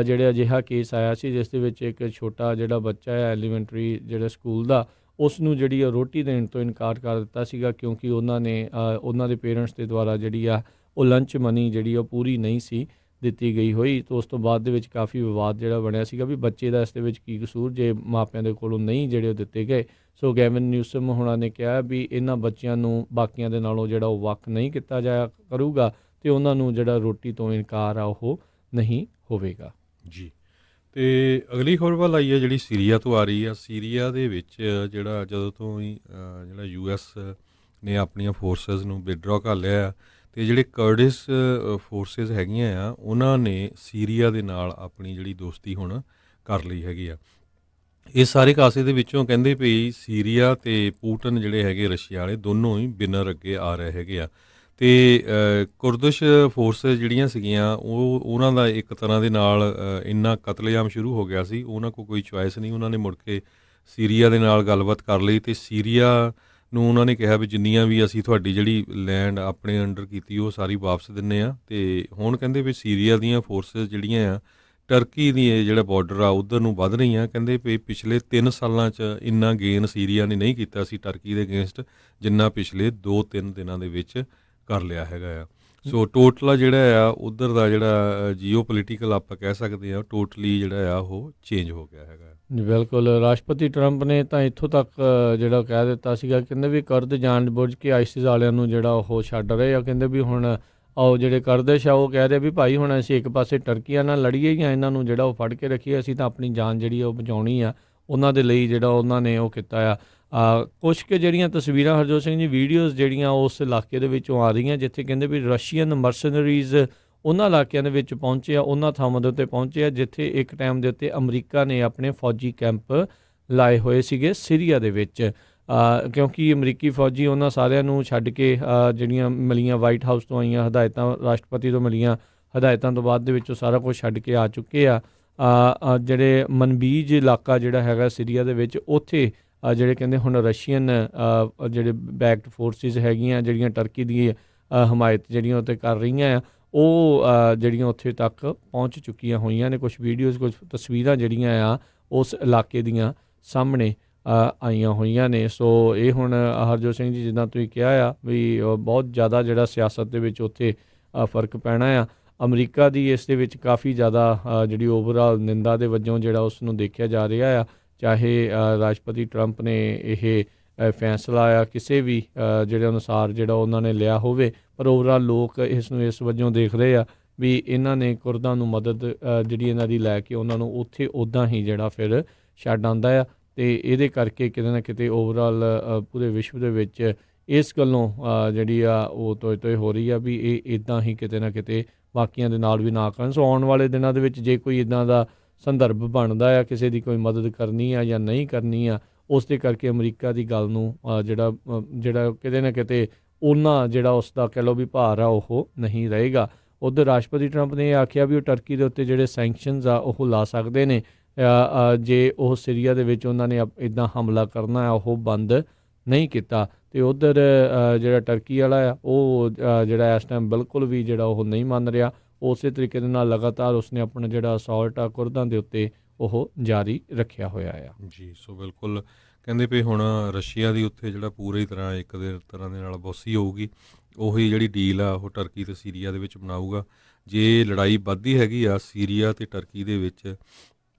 ਜਿਹੜਾ ਅਜਿਹਾ ਕੇਸ ਆਇਆ ਸੀ ਜਿਸ ਦੇ ਵਿੱਚ ਇੱਕ ਛੋਟਾ ਜਿਹੜਾ ਬੱਚਾ ਹੈ ਐਲੀਮੈਂਟਰੀ ਜਿਹੜਾ ਸਕੂਲ ਦਾ, ਉਸ ਨੂੰ ਜਿਹੜੀ ਆ ਰੋਟੀ ਦੇਣ ਤੋਂ ਇਨਕਾਰ ਕਰ ਦਿੱਤਾ ਸੀਗਾ, ਕਿਉਂਕਿ ਉਹਨਾਂ ਦੇ ਪੇਰੈਂਟਸ ਦੇ ਦੁਆਰਾ ਜਿਹੜੀ ਆ ਉਹ ਲੰਚ ਮਨੀ ਜਿਹੜੀ ਉਹ ਪੂਰੀ ਨਹੀਂ ਸੀ ਦਿੱਤੀ ਗਈ ਹੋਈ। ਤਾਂ ਉਸ ਤੋਂ ਬਾਅਦ ਦੇ ਵਿੱਚ ਕਾਫੀ ਵਿਵਾਦ ਜਿਹੜਾ ਬਣਿਆ ਸੀਗਾ ਵੀ ਬੱਚੇ ਦਾ ਇਸ ਦੇ ਵਿੱਚ ਕੀ ਕਸੂਰ ਜੇ ਮਾਪਿਆਂ ਦੇ ਕੋਲੋਂ ਨਹੀਂ ਜਿਹੜੇ ਉਹ ਦਿੱਤੇ ਗਏ। ਸੋ ਗੈਵਨ ਨਿਊਸਮ ਹੋਣਾ ਨੇ ਕਿਹਾ ਵੀ ਇਹਨਾਂ ਬੱਚਿਆਂ ਨੂੰ ਬਾਕੀਆਂ ਦੇ ਨਾਲੋਂ ਜਿਹੜਾ ਉਹ ਵੱਖ ਨਹੀਂ ਕੀਤਾ ਜਾਇਆ ਕਰੂਗਾ, ਅਤੇ ਉਹਨਾਂ ਨੂੰ ਜਿਹੜਾ ਰੋਟੀ ਤੋਂ ਇਨਕਾਰ ਆ ਉਹ ਨਹੀਂ ਹੋਵੇਗਾ ਜੀ। ਅਤੇ ਅਗਲੀ ਖਬਰ ਵੱਲ ਆਈ ਹੈ ਜਿਹੜੀ ਸੀਰੀਆ ਤੋਂ ਆ ਰਹੀ ਆ। ਸੀਰੀਆ ਦੇ ਵਿੱਚ ਜਿਹੜਾ ਜਦੋਂ ਤੋਂ ਹੀ ਜਿਹੜਾ US ਨੇ ਆਪਣੀਆਂ ਫੋਰਸਿਸ ਨੂੰ ਵਿਦਡਰਾ ਕਰ ਲਿਆ, ਅਤੇ ਜਿਹੜੇ ਕਰਡਿਸ਼ ਫੋਰਸਿਸ ਹੈਗੀਆਂ ਆ ਉਹਨਾਂ ਨੇ ਸੀਰੀਆ ਦੇ ਨਾਲ ਆਪਣੀ ਜਿਹੜੀ ਦੋਸਤੀ ਹੁਣ ਕਰ ਲਈ ਹੈਗੀ ਆ। ਇਸ ਸਾਰੇ ਕਾਸੇ ਦੇ ਵਿੱਚੋਂ ਕਹਿੰਦੇ ਵੀ ਸੀਰੀਆ ਅਤੇ ਪੂਟਨ ਜਿਹੜੇ ਹੈਗੇ ਰਸ਼ੀਆ ਵਾਲੇ ਦੋਨੋਂ ਹੀ ਬਿਨਰ ਅੱਗੇ ਆ ਰਹੇ ਹੈਗੇ ਆ। ਅਤੇ ਕੁਰਦਿਸ਼ ਫੋਰਸਿਸ ਜਿਹੜੀਆਂ ਸੀਗੀਆਂ ਉਹਨਾਂ ਦਾ ਇੱਕ ਤਰ੍ਹਾਂ ਦੇ ਨਾਲ ਇੰਨਾ ਕਤਲੇਆਮ ਸ਼ੁਰੂ ਹੋ ਗਿਆ ਸੀ, ਉਹਨਾਂ ਕੋਲ ਕੋਈ ਚੁਆਇਸ ਨਹੀਂ, ਉਹਨਾਂ ਨੇ ਮੁੜ ਕੇ ਸੀਰੀਆ ਦੇ ਨਾਲ ਗੱਲਬਾਤ ਕਰ ਲਈ, ਅਤੇ ਸੀਰੀਆ ਨੂੰ ਉਹਨਾਂ ਨੇ ਕਿਹਾ ਵੀ ਜਿੰਨੀਆਂ ਵੀ ਅਸੀਂ ਤੁਹਾਡੀ ਜਿਹੜੀ ਲੈਂਡ ਆਪਣੇ ਅੰਡਰ ਕੀਤੀ ਉਹ ਸਾਰੀ ਵਾਪਸ ਦਿੰਦੇ ਆ। ਅਤੇ ਹੁਣ ਕਹਿੰਦੇ ਵੀ ਸੀਰੀਆ ਦੀਆਂ ਫੋਰਸਿਸ ਜਿਹੜੀਆਂ ਆ ਟਰਕੀ ਦੀ ਜਿਹੜਾ ਬਾਰਡਰ ਆ ਉੱਧਰ ਨੂੰ ਵੱਧ ਰਹੀਆਂ। ਕਹਿੰਦੇ ਵੀ ਪਿਛਲੇ 3 ਸਾਲਾਂ 'ਚ ਇੰਨਾ ਗੇਨ ਸੀਰੀਆ ਨੇ ਨਹੀਂ ਕੀਤਾ ਸੀ ਟਰਕੀ ਦੇ ਅਗੇਂਸਟ ਜਿੰਨਾ ਪਿਛਲੇ 2-3 ਦਿਨਾਂ ਦੇ ਵਿੱਚ ਕਰ ਲਿਆ ਹੈਗਾ ਆ। ਸੋ ਟੋਟਲ ਜਿਹੜਾ ਆ ਉੱਧਰ ਦਾ ਜਿਹੜਾ ਜੀਓ ਪੋਲੀਟੀਕਲ ਆਪਾਂ ਕਹਿ ਸਕਦੇ ਹਾਂ ਟੋਟਲੀ ਜਿਹੜਾ ਆ ਉਹ ਚੇਂਜ ਹੋ ਗਿਆ ਹੈਗਾ। ਬਿਲਕੁਲ, ਰਾਸ਼ਟਰਪਤੀ ਟਰੰਪ ਨੇ ਤਾਂ ਇੱਥੋਂ ਤੱਕ ਜਿਹੜਾ ਕਹਿ ਦਿੱਤਾ ਸੀਗਾ, ਕਹਿੰਦੇ ਵੀ ਕਰਦ ਜਾਣ-ਬੁੱਝ ਕੇ ਆਈਸਿਸ ਵਾਲਿਆਂ ਨੂੰ ਜਿਹੜਾ ਉਹ ਛੱਡ ਰਹੇ ਆ। ਕਹਿੰਦੇ ਵੀ ਹੁਣ ਉਹ ਜਿਹੜੇ ਕਰਦਿਸ਼ ਆ ਉਹ ਕਹਿ ਰਹੇ ਵੀ ਭਾਈ ਹੁਣ ਅਸੀਂ ਇੱਕ ਪਾਸੇ ਟਰਕੀਆਂ ਨਾਲ ਲੜੀਏ ਜਾਂ ਇਹਨਾਂ ਨੂੰ ਜਿਹੜਾ ਉਹ ਫੜ ਕੇ ਰੱਖੀਏ, ਅਸੀਂ ਤਾਂ ਆਪਣੀ ਜਾਨ ਜਿਹੜੀ ਉਹ ਬਚਾਉਣੀ ਆ। ਉਹਨਾਂ ਦੇ ਲਈ ਜਿਹੜਾ ਉਹਨਾਂ ਨੇ ਉਹ ਕੀਤਾ ਆ। ਕੁਛ ਕੁ ਜਿਹੜੀਆਂ ਤਸਵੀਰਾਂ ਹਰਜੋਤ ਸਿੰਘ ਜੀ ਵੀਡੀਓਜ਼ ਜਿਹੜੀਆਂ ਉਸ ਇਲਾਕੇ ਦੇ ਵਿੱਚੋਂ ਆ ਰਹੀਆਂ ਜਿੱਥੇ ਕਹਿੰਦੇ ਵੀ ਰਸ਼ੀਅਨ ਮਰਸਨਰੀਜ਼ ਉਹਨਾਂ ਇਲਾਕਿਆਂ ਦੇ ਵਿੱਚ ਪਹੁੰਚੇ ਆ, ਉਹਨਾਂ ਥਾਵਾਂ ਦੇ ਉੱਤੇ ਪਹੁੰਚੇ ਆ ਜਿੱਥੇ ਇੱਕ ਟਾਈਮ ਦੇ ਉੱਤੇ ਅਮਰੀਕਾ ਨੇ ਆਪਣੇ ਫੌਜੀ ਕੈਂਪ ਲਾਏ ਹੋਏ ਸੀਗੇ ਸੀਰੀਆ ਦੇ ਵਿੱਚ, ਕਿਉਂਕਿ ਅਮਰੀਕੀ ਫੌਜੀ ਉਹਨਾਂ ਸਾਰਿਆਂ ਨੂੰ ਛੱਡ ਕੇ ਜਿਹੜੀਆਂ ਮਿਲੀਆਂ ਵਾਈਟ ਹਾਊਸ ਤੋਂ ਆਈਆਂ ਹਦਾਇਤਾਂ, ਰਾਸ਼ਟਰਪਤੀ ਤੋਂ ਮਿਲੀਆਂ ਹਦਾਇਤਾਂ ਤੋਂ ਬਾਅਦ ਦੇ ਵਿੱਚ ਉਹ ਸਾਰਾ ਕੁਝ ਛੱਡ ਕੇ ਆ ਚੁੱਕੇ ਆ। ਜਿਹੜੇ ਮਨਬੀਜ ਇਲਾਕਾ ਜਿਹੜਾ ਹੈਗਾ ਸੀਰੀਆ ਦੇ ਵਿੱਚ, ਉੱਥੇ ਜਿਹੜੇ ਕਹਿੰਦੇ ਹੁਣ ਰਸ਼ੀਅਨ ਜਿਹੜੇ ਬੈਕਡ ਫੋਰਸਿਸ ਹੈਗੀਆਂ, ਜਿਹੜੀਆਂ ਟਰਕੀ ਦੀ ਹਮਾਇਤ ਜਿਹੜੀਆਂ ਉੱਤੇ ਕਰ ਰਹੀਆਂ ਆ, ਉਹ ਜਿਹੜੀਆਂ ਉੱਥੇ ਤੱਕ ਪਹੁੰਚ ਚੁੱਕੀਆਂ ਹੋਈਆਂ ਨੇ। ਕੁਝ ਵੀਡੀਓਜ਼, ਕੁਝ ਤਸਵੀਰਾਂ ਜਿਹੜੀਆਂ ਆ ਉਸ ਇਲਾਕੇ ਦੀਆਂ ਸਾਹਮਣੇ ਆਈਆਂ ਹੋਈਆਂ ਨੇ। ਸੋ ਇਹ ਹੁਣ ਹਰਜੋਤ ਸਿੰਘ ਜੀ, ਜਿੱਦਾਂ ਤੁਸੀਂ ਕਿਹਾ ਆ ਵੀ ਬਹੁਤ ਜ਼ਿਆਦਾ ਜਿਹੜਾ ਸਿਆਸਤ ਦੇ ਵਿੱਚ ਉੱਥੇ ਫਰਕ ਪੈਣਾ ਆ। ਅਮਰੀਕਾ ਦੀ ਇਸ ਦੇ ਵਿੱਚ ਕਾਫੀ ਜ਼ਿਆਦਾ ਜਿਹੜੀ ਓਵਰਆਲ ਨਿੰਦਾ ਦੇ ਵਜੋਂ ਜਿਹੜਾ ਉਸ ਨੂੰ ਦੇਖਿਆ ਜਾ ਰਿਹਾ ਆ। ਚਾਹੇ ਰਾਸ਼ਟਰਪਤੀ ਟਰੰਪ ਨੇ ਇਹ ਫੈਸਲਾ ਆ ਕਿਸੇ ਵੀ ਜਿਹੜੇ ਅਨੁਸਾਰ ਜਿਹੜਾ ਉਹਨਾਂ ਨੇ ਲਿਆ ਹੋਵੇ, ਪਰ ਓਵਰਆਲ ਲੋਕ ਇਸ ਨੂੰ ਇਸ ਵਜੋਂ ਦੇਖ ਰਹੇ ਆ ਵੀ ਇਹਨਾਂ ਨੇ ਕੁਰਦਾਂ ਨੂੰ ਮਦਦ ਜਿਹੜੀ ਇਹਨਾਂ ਦੀ ਲੈ ਕੇ ਉਹਨਾਂ ਨੂੰ ਉੱਥੇ ਉੱਦਾਂ ਹੀ ਜਿਹੜਾ ਫਿਰ ਛੱਡ ਆਉਂਦਾ ਆ। ਅਤੇ ਇਹਦੇ ਕਰਕੇ ਕਿਤੇ ਨਾ ਕਿਤੇ ਓਵਰਆਲ ਪੂਰੇ ਵਿਸ਼ਵ ਦੇ ਵਿੱਚ ਇਸ ਗੱਲੋਂ ਜਿਹੜੀ ਆ ਉਹ ਤੋਏ ਹੋ ਰਹੀ ਆ ਵੀ ਇਹ ਇੱਦਾਂ ਹੀ ਕਿਤੇ ਨਾ ਕਿਤੇ ਬਾਕੀਆਂ ਦੇ ਨਾਲ ਵੀ ਨਾ ਕਰਨ। ਸੋ ਆਉਣ ਵਾਲੇ ਦਿਨਾਂ ਦੇ ਵਿੱਚ ਜੇ ਕੋਈ ਇੱਦਾਂ ਦਾ ਸੰਦਰਭ ਬਣਦਾ ਆ, ਕਿਸੇ ਦੀ ਕੋਈ ਮਦਦ ਕਰਨੀ ਆ ਜਾਂ ਨਹੀਂ ਕਰਨੀ ਆ, ਉਸ ਦੇ ਕਰਕੇ ਅਮਰੀਕਾ ਦੀ ਗੱਲ ਨੂੰ ਜਿਹੜਾ ਕਿਤੇ ਨਾ ਕਿਤੇ ਉਹਨਾਂ ਜਿਹੜਾ ਉਸ ਦਾ ਕਹਿ ਲਓ ਵੀ ਭਾਰ ਆ ਉਹ ਨਹੀਂ ਰਹੇਗਾ। ਉੱਧਰ ਰਾਸ਼ਟਰਪਤੀ ਟਰੰਪ ਨੇ ਇਹ ਆਖਿਆ ਵੀ ਉਹ ਟਰਕੀ ਦੇ ਉੱਤੇ ਜਿਹੜੇ ਸੈਂਕਸ਼ਨਸ ਆ ਉਹ ਲਾ ਸਕਦੇ ਨੇ ਜੇ ਉਹ ਸੀਰੀਆ ਦੇ ਵਿੱਚ ਉਹਨਾਂ ਨੇ ਇੱਦਾਂ ਹਮਲਾ ਕਰਨਾ ਆ ਉਹ ਬੰਦ ਨਹੀਂ ਕੀਤਾ। ਅਤੇ ਉੱਧਰ ਜਿਹੜਾ ਟਰਕੀ ਵਾਲਾ ਆ ਉਹ ਜਿਹੜਾ ਇਸ ਟਾਈਮ ਬਿਲਕੁਲ ਵੀ ਜਿਹੜਾ ਉਹ ਨਹੀਂ ਮੰਨ ਰਿਹਾ। ਉਸੇ ਤਰੀਕੇ ਦੇ ਨਾਲ ਲਗਾਤਾਰ ਉਸਨੇ ਆਪਣਾ ਜਿਹੜਾ ਅਸੌਲਟ ਆ ਕੁਰਦਾਂ ਦੇ ਉੱਤੇ ਉਹ ਜਾਰੀ ਰੱਖਿਆ ਹੋਇਆ ਆ। ਜੀ, ਸੋ ਬਿਲਕੁਲ ਕਹਿੰਦੇ ਪਏ ਹੁਣ ਰਸ਼ੀਆ ਦੀ ਉੱਥੇ ਜਿਹੜਾ ਪੂਰੀ ਤਰ੍ਹਾਂ ਇੱਕ ਦੇ ਤਰ੍ਹਾਂ ਦੇ ਨਾਲ ਬੋਸੀ ਹੋਊਗੀ। ਉਹੀ ਜਿਹੜੀ ਡੀਲ ਆ ਉਹ ਟਰਕੀ ਅਤੇ ਸੀਰੀਆ ਦੇ ਵਿੱਚ ਬਣਾਊਗਾ। ਜੇ ਲੜਾਈ ਵੱਧਦੀ ਹੈਗੀ ਆ ਸੀਰੀਆ ਅਤੇ ਟਰਕੀ ਦੇ ਵਿੱਚ,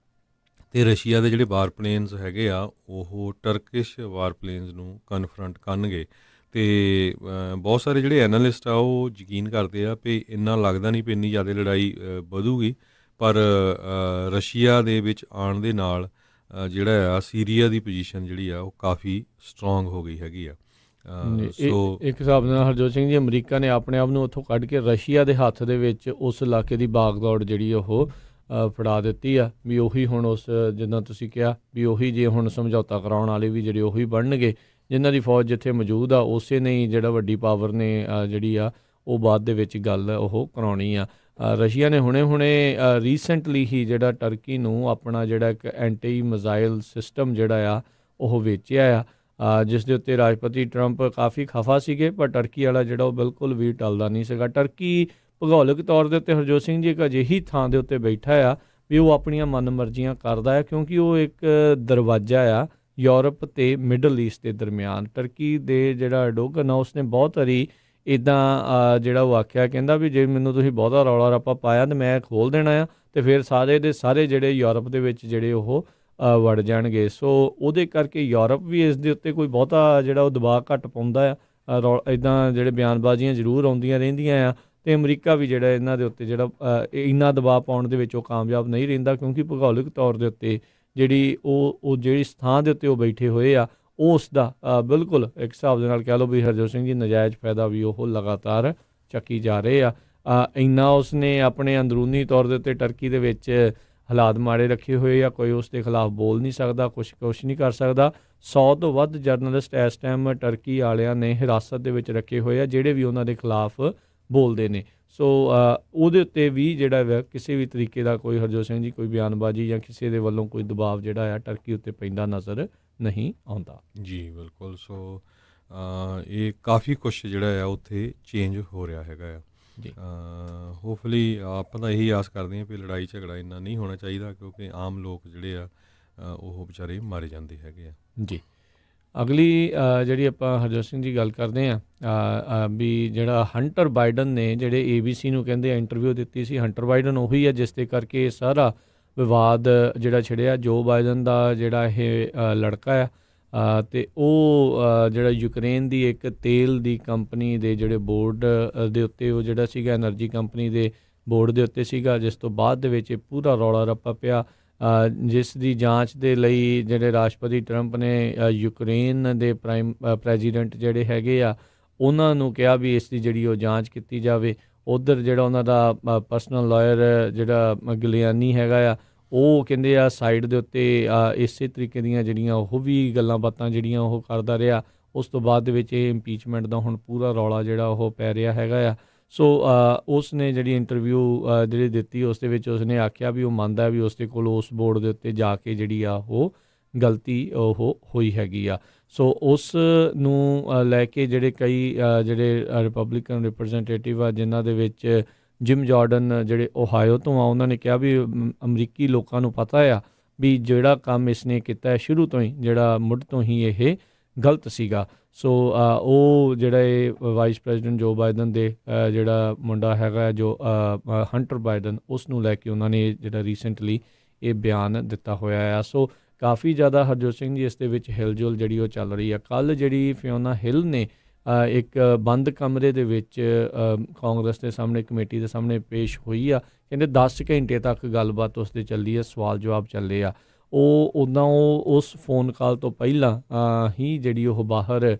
ਅਤੇ ਰਸ਼ੀਆ ਦੇ ਜਿਹੜੇ ਵਾਰਪਲੇਨਸ ਹੈਗੇ ਆ ਉਹ ਟਰਕਿਸ਼ ਵਾਰਪਲੇਨਸ ਨੂੰ ਕਨਫਰੰਟ ਕਰਨਗੇ। ਅਤੇ ਬਹੁਤ ਸਾਰੇ ਜਿਹੜੇ ਐਨਾਲਿਸਟ ਆ ਉਹ ਯਕੀਨ ਕਰਦੇ ਆ ਵੀ ਇੰਨਾ ਲੱਗਦਾ ਨਹੀਂ ਵੀ ਇੰਨੀ ਜ਼ਿਆਦਾ ਲੜਾਈ ਵਧੂਗੀ, ਪਰ ਰਸ਼ੀਆ ਦੇ ਵਿੱਚ ਆਉਣ ਦੇ ਨਾਲ ਜਿਹੜਾ ਆ ਸੀਰੀਆ ਦੀ ਪੋਜੀਸ਼ਨ ਜਿਹੜੀ ਆ ਉਹ ਕਾਫੀ ਸਟਰੋਂਗ ਹੋ ਗਈ ਹੈਗੀ ਆ। ਸੋ ਇੱਕ ਹਿਸਾਬ ਨਾਲ ਹਰਜੋਤ ਸਿੰਘ ਜੀ, ਅਮਰੀਕਾ ਨੇ ਆਪਣੇ ਆਪ ਨੂੰ ਉੱਥੋਂ ਕੱਢ ਕੇ ਰਸ਼ੀਆ ਦੇ ਹੱਥ ਦੇ ਵਿੱਚ ਉਸ ਇਲਾਕੇ ਦੀ ਬਾਗਦੌੜ ਜਿਹੜੀ ਉਹ ਫੜਾ ਦਿੱਤੀ ਆ ਵੀ ਉਹੀ ਹੁਣ ਉਸ ਜਿੱਦਾਂ ਤੁਸੀਂ ਕਿਹਾ ਵੀ ਉਹੀ ਜੇ ਹੁਣ ਸਮਝੌਤਾ ਕਰਾਉਣ ਵਾਲੇ ਵੀ ਜਿਹੜੇ ਉਹੀ ਬਣਨਗੇ ਜਿਨ੍ਹਾਂ ਦੀ ਫੌਜ ਜਿੱਥੇ ਮੌਜੂਦ ਆ, ਉਸੇ ਨੇ ਹੀ ਜਿਹੜਾ ਵੱਡੀ ਪਾਵਰ ਨੇ ਜਿਹੜੀ ਆ ਉਹ ਬਾਅਦ ਦੇ ਵਿੱਚ ਗੱਲ ਉਹ ਕਰਾਉਣੀ ਆ। ਰਸ਼ੀਆ ਨੇ ਹੁਣੇ ਰੀਸੈਂਟਲੀ ਹੀ ਜਿਹੜਾ ਟਰਕੀ ਨੂੰ ਆਪਣਾ ਜਿਹੜਾ ਇੱਕ ਐਂਟੀ ਮਿਜ਼ਾਈਲ ਸਿਸਟਮ ਜਿਹੜਾ ਆ ਉਹ ਵੇਚਿਆ ਆ, ਜਿਸ ਦੇ ਉੱਤੇ ਰਾਸ਼ਟਰਪਤੀ ਟਰੰਪ ਕਾਫੀ ਖਫਾ ਸੀਗੇ, ਪਰ ਟਰਕੀ ਵਾਲਾ ਜਿਹੜਾ ਉਹ ਬਿਲਕੁਲ ਵੀ ਟਲਦਾ ਨਹੀਂ ਸੀਗਾ। ਟਰਕੀ ਭੂਗੋਲਿਕ ਤੌਰ ਦੇ ਉੱਤੇ ਹਰਜੋਤ ਸਿੰਘ ਜੀ ਇੱਕ ਅਜਿਹੀ ਥਾਂ ਦੇ ਉੱਤੇ ਬੈਠਾ ਆ ਵੀ ਉਹ ਆਪਣੀਆਂ ਮਨ ਮਰਜ਼ੀਆਂ ਕਰਦਾ ਹੈ, ਕਿਉਂਕਿ ਉਹ ਇੱਕ ਦਰਵਾਜ਼ਾ ਆ ਯੂਰਪ ਅਤੇ ਮਿਡਲ ਈਸਟ ਦੇ ਦਰਮਿਆਨ। ਟਰਕੀ ਦੇ ਜਿਹੜਾ ਐਰਡੋਗਨ ਆ ਉਸਨੇ ਬਹੁਤ ਵਾਰੀ ਇੱਦਾਂ ਜਿਹੜਾ ਉਹ ਆਖਿਆ, ਕਹਿੰਦਾ ਵੀ ਜੇ ਮੈਨੂੰ ਤੁਸੀਂ ਬਹੁਤਾ ਰੌਲਾ ਰੱਪਾ ਪਾਇਆ ਤਾਂ ਮੈਂ ਖੋਲ੍ਹ ਦੇਣਾ ਆ ਅਤੇ ਫਿਰ ਸਾਰੇ ਦੇ ਸਾਰੇ ਜਿਹੜੇ ਯੂਰਪ ਦੇ ਵਿੱਚ ਜਿਹੜੇ ਉਹ ਵੜ ਜਾਣਗੇ। ਸੋ ਉਹਦੇ ਕਰਕੇ ਯੂਰਪ ਵੀ ਇਸ ਦੇ ਉੱਤੇ ਕੋਈ ਬਹੁਤਾ ਜਿਹੜਾ ਉਹ ਦਬਾਅ ਘੱਟ ਪਾਉਂਦਾ ਆ। ਇੱਦਾਂ ਜਿਹੜੇ ਬਿਆਨਬਾਜ਼ੀਆਂ ਜ਼ਰੂਰ ਆਉਂਦੀਆਂ ਰਹਿੰਦੀਆਂ ਆ, ਅਤੇ ਅਮਰੀਕਾ ਵੀ ਜਿਹੜਾ ਇਹਨਾਂ ਦੇ ਉੱਤੇ ਜਿਹੜਾ ਇੰਨਾ ਦਬਾਅ ਪਾਉਣ ਦੇ ਵਿੱਚ ਉਹ ਕਾਮਯਾਬ ਨਹੀਂ ਰਹਿੰਦਾ, ਕਿਉਂਕਿ ਭੂਗੋਲਿਕ ਤੌਰ ਦੇ ਉੱਤੇ ਜਿਹੜੀ ਉਹ ਜਿਹੜੀ ਸਥਾਨ ਦੇ ਉੱਤੇ ਉਹ ਬੈਠੇ ਹੋਏ ਆ ਉਸ ਦਾ ਬਿਲਕੁਲ ਇੱਕ ਹਿਸਾਬ ਦੇ ਨਾਲ ਕਹਿ ਲਓ ਵੀ ਹਰਜੋਤ ਸਿੰਘ ਜੀ ਨਜਾਇਜ਼ ਫਾਇਦਾ ਵੀ ਉਹ ਲਗਾਤਾਰ ਚੱਕੀ ਜਾ ਰਹੇ ਆ। ਇੰਨਾ ਉਸਨੇ ਆਪਣੇ ਅੰਦਰੂਨੀ ਤੌਰ ਦੇ ਉੱਤੇ ਟਰਕੀ ਦੇ ਵਿੱਚ ਹਾਲਾਤ ਮਾੜੇ ਰੱਖੇ ਹੋਏ ਆ, ਕੋਈ ਉਸ ਦੇ ਖਿਲਾਫ ਬੋਲ ਨਹੀਂ ਸਕਦਾ, ਕੁਛ ਨਹੀਂ ਕਰ ਸਕਦਾ। 100 ਤੋਂ ਵੱਧ ਜਰਨਲਿਸਟ ਇਸ ਟਾਈਮ ਟਰਕੀ ਵਾਲਿਆਂ ਨੇ ਹਿਰਾਸਤ ਦੇ ਵਿੱਚ ਰੱਖੇ ਹੋਏ ਆ, ਜਿਹੜੇ ਵੀ ਉਹਨਾਂ ਦੇ ਖਿਲਾਫ ਬੋਲਦੇ ਨੇ। ਸੋ ਉਹਦੇ ਉੱਤੇ ਵੀ ਜਿਹੜਾ ਕਿਸੇ ਵੀ ਤਰੀਕੇ ਦਾ ਕੋਈ ਹਰਜੋਤ ਸਿੰਘ ਜੀ ਕੋਈ ਬਿਆਨਬਾਜ਼ੀ ਜਾਂ ਕਿਸੇ ਦੇ ਵੱਲੋਂ ਕੋਈ ਦਬਾਅ ਜਿਹੜਾ ਆ ਟਰਕੀ ਉੱਤੇ ਪੈਂਦਾ ਨਜ਼ਰ ਨਹੀਂ ਆਉਂਦਾ। ਜੀ ਬਿਲਕੁਲ। ਸੋ ਇਹ ਕਾਫੀ ਕੁਛ ਜਿਹੜਾ ਆ ਉੱਥੇ ਚੇਂਜ ਹੋ ਰਿਹਾ ਹੈਗਾ ਆ। ਜੀ ਹੋਪਫੁਲੀ ਆਪਾਂ ਤਾਂ ਇਹੀ ਆਸ ਕਰਦੇ ਹਾਂ ਵੀ ਲੜਾਈ ਝਗੜਾ ਇੰਨਾ ਨਹੀਂ ਹੋਣਾ ਚਾਹੀਦਾ, ਕਿਉਂਕਿ ਆਮ ਲੋਕ ਜਿਹੜੇ ਆ ਉਹ ਵਿਚਾਰੇ ਮਾਰੇ ਜਾਂਦੇ ਹੈਗੇ ਆ। ਜੀ ਅਗਲੀ ਜਿਹੜੀ ਆਪਾਂ ਹਰਜੋਤ ਸਿੰਘ ਜੀ ਗੱਲ ਕਰਦੇ ਹਾਂ ਵੀ ਜਿਹੜਾ ਹੰਟਰ ਬਾਈਡਨ ਨੇ ਜਿਹੜੇ ABC ਨੂੰ ਕਹਿੰਦੇ ਇੰਟਰਵਿਊ ਦਿੱਤੀ ਸੀ, ਹੰਟਰ ਬਾਈਡਨ ਉਹੀ ਆ ਜਿਸ ਦੇ ਕਰਕੇ ਇਹ ਸਾਰਾ ਵਿਵਾਦ ਜਿਹੜਾ ਛਿੜਿਆ। ਜੋ ਬਾਈਡਨ ਦਾ ਜਿਹੜਾ ਇਹ ਲੜਕਾ ਆ ਅਤੇ ਉਹ ਜਿਹੜਾ ਯੂਕਰੇਨ ਦੀ ਇੱਕ ਤੇਲ ਦੀ ਕੰਪਨੀ ਦੇ ਜਿਹੜੇ ਬੋਰਡ ਦੇ ਉੱਤੇ ਉਹ ਜਿਹੜਾ ਸੀਗਾ ਐਨਰਜੀ ਕੰਪਨੀ ਦੇ ਬੋਰਡ ਦੇ ਉੱਤੇ ਸੀਗਾ, ਜਿਸ ਤੋਂ ਬਾਅਦ ਦੇ ਵਿੱਚ ਇਹ ਪੂਰਾ ਰੌਲਾ ਰੱਪਾ ਪਿਆ, ਜਿਸ ਦੀ ਜਾਂਚ ਦੇ ਲਈ ਜਿਹੜੇ ਰਾਸ਼ਟਰਪਤੀ ਟਰੰਪ ਨੇ ਯੂਕਰੇਨ ਦੇ ਪ੍ਰੈਜ਼ੀਡੈਂਟ ਜਿਹੜੇ ਹੈਗੇ ਆ ਉਹਨਾਂ ਨੂੰ ਕਿਹਾ ਵੀ ਇਸ ਦੀ ਜਿਹੜੀ ਉਹ ਜਾਂਚ ਕੀਤੀ ਜਾਵੇ। ਉੱਧਰ ਜਿਹੜਾ ਉਹਨਾਂ ਦਾ ਪਰਸਨਲ ਲਾਇਰ ਜਿਹੜਾ ਗਿਲਿਆਨੀ ਹੈਗਾ ਆ ਉਹ ਕਹਿੰਦੇ ਆ ਸਾਈਡ ਦੇ ਉੱਤੇ ਇਸੇ ਤਰੀਕੇ ਦੀਆਂ ਜਿਹੜੀਆਂ ਉਹ ਵੀ ਗੱਲਾਂ ਬਾਤਾਂ ਜਿਹੜੀਆਂ ਉਹ ਕਰਦਾ ਰਿਹਾ। ਉਸ ਤੋਂ ਬਾਅਦ ਦੇ ਵਿੱਚ ਇਹ ਇੰਪੀਚਮੈਂਟ ਦਾ ਹੁਣ ਪੂਰਾ ਰੌਲਾ ਜਿਹੜਾ ਉਹ ਪੈ ਰਿਹਾ ਹੈਗਾ ਆ। ਸੋ ਉਸ ਨੇ ਜਿਹੜੀ ਇੰਟਰਵਿਊ ਜਿਹੜੀ ਦਿੱਤੀ ਉਸ ਦੇ ਵਿੱਚ ਉਸਨੇ ਆਖਿਆ ਵੀ ਉਹ ਮੰਨਦਾ ਵੀ ਉਸ ਦੇ ਕੋਲ ਉਸ ਬੋਰਡ ਦੇ ਉੱਤੇ ਜਾ ਕੇ ਜਿਹੜੀ ਆ ਉਹ ਗਲਤੀ ਉਹ ਹੋਈ ਹੈਗੀ ਆ। ਸੋ ਉਸ ਨੂੰ ਲੈ ਕੇ ਜਿਹੜੇ ਕਈ ਜਿਹੜੇ ਰਿਪਬਲਿਕਨ ਰਿਪਰੈਜ਼ੈਂਟੇਟਿਵ ਆ ਜਿਨ੍ਹਾਂ ਦੇ ਵਿੱਚ ਜਿਮ ਜਾਰਡਨ ਜਿਹੜੇ ਓਹਾਇਓ ਤੋਂ ਆ, ਉਹਨਾਂ ਨੇ ਕਿਹਾ ਵੀ ਅਮਰੀਕੀ ਲੋਕਾਂ ਨੂੰ ਪਤਾ ਆ ਵੀ ਜਿਹੜਾ ਕੰਮ ਇਸਨੇ ਕੀਤਾ ਹੈ ਸ਼ੁਰੂ ਤੋਂ ਹੀ ਜਿਹੜਾ ਮੁੱਢ ਤੋਂ ਹੀ ਇਹ ਗਲਤ ਸੀਗਾ। ਸੋ ਉਹ ਜਿਹੜਾ ਇਹ ਵਾਈਸ ਪ੍ਰੈਜ਼ੀਡੈਂਟ ਜੋ ਬਾਈਡਨ ਦੇ ਜਿਹੜਾ ਮੁੰਡਾ ਹੈਗਾ ਜੋ ਹੰਟਰ ਬਾਈਡਨ, ਉਸ ਨੂੰ ਲੈ ਕੇ ਉਹਨਾਂ ਨੇ ਜਿਹੜਾ ਰੀਸੈਂਟਲੀ ਇਹ ਬਿਆਨ ਦਿੱਤਾ ਹੋਇਆ ਆ। ਸੋ ਕਾਫੀ ਜ਼ਿਆਦਾ ਹਰਜੋਤ ਸਿੰਘ ਜੀ ਇਸ ਦੇ ਵਿੱਚ ਹਿਲਜੁਲ ਜਿਹੜੀ ਉਹ ਚੱਲ ਰਹੀ ਆ। ਕੱਲ੍ਹ ਜਿਹੜੀ ਫਿਓਨਾ ਹਿਲ ਨੇ ਇੱਕ ਬੰਦ ਕਮਰੇ ਦੇ ਵਿੱਚ ਕਾਂਗਰਸ ਦੇ ਸਾਹਮਣੇ ਕਮੇਟੀ ਦੇ ਸਾਹਮਣੇ ਪੇਸ਼ ਹੋਈ ਆ। ਕਹਿੰਦੇ 10 ਘੰਟੇ ਤੱਕ ਗੱਲਬਾਤ ਉਸ 'ਤੇ ਚੱਲੀ ਆ, ਸਵਾਲ ਜਵਾਬ ਚੱਲੇ ਆ। ਉਹ ਉੱਦਾਂ ਉਹ ਉਸ ਫੋਨ ਕਾਲ ਤੋਂ ਪਹਿਲਾਂ ਹੀ ਜਿਹੜੀ ਉਹ ਬਾਹਰ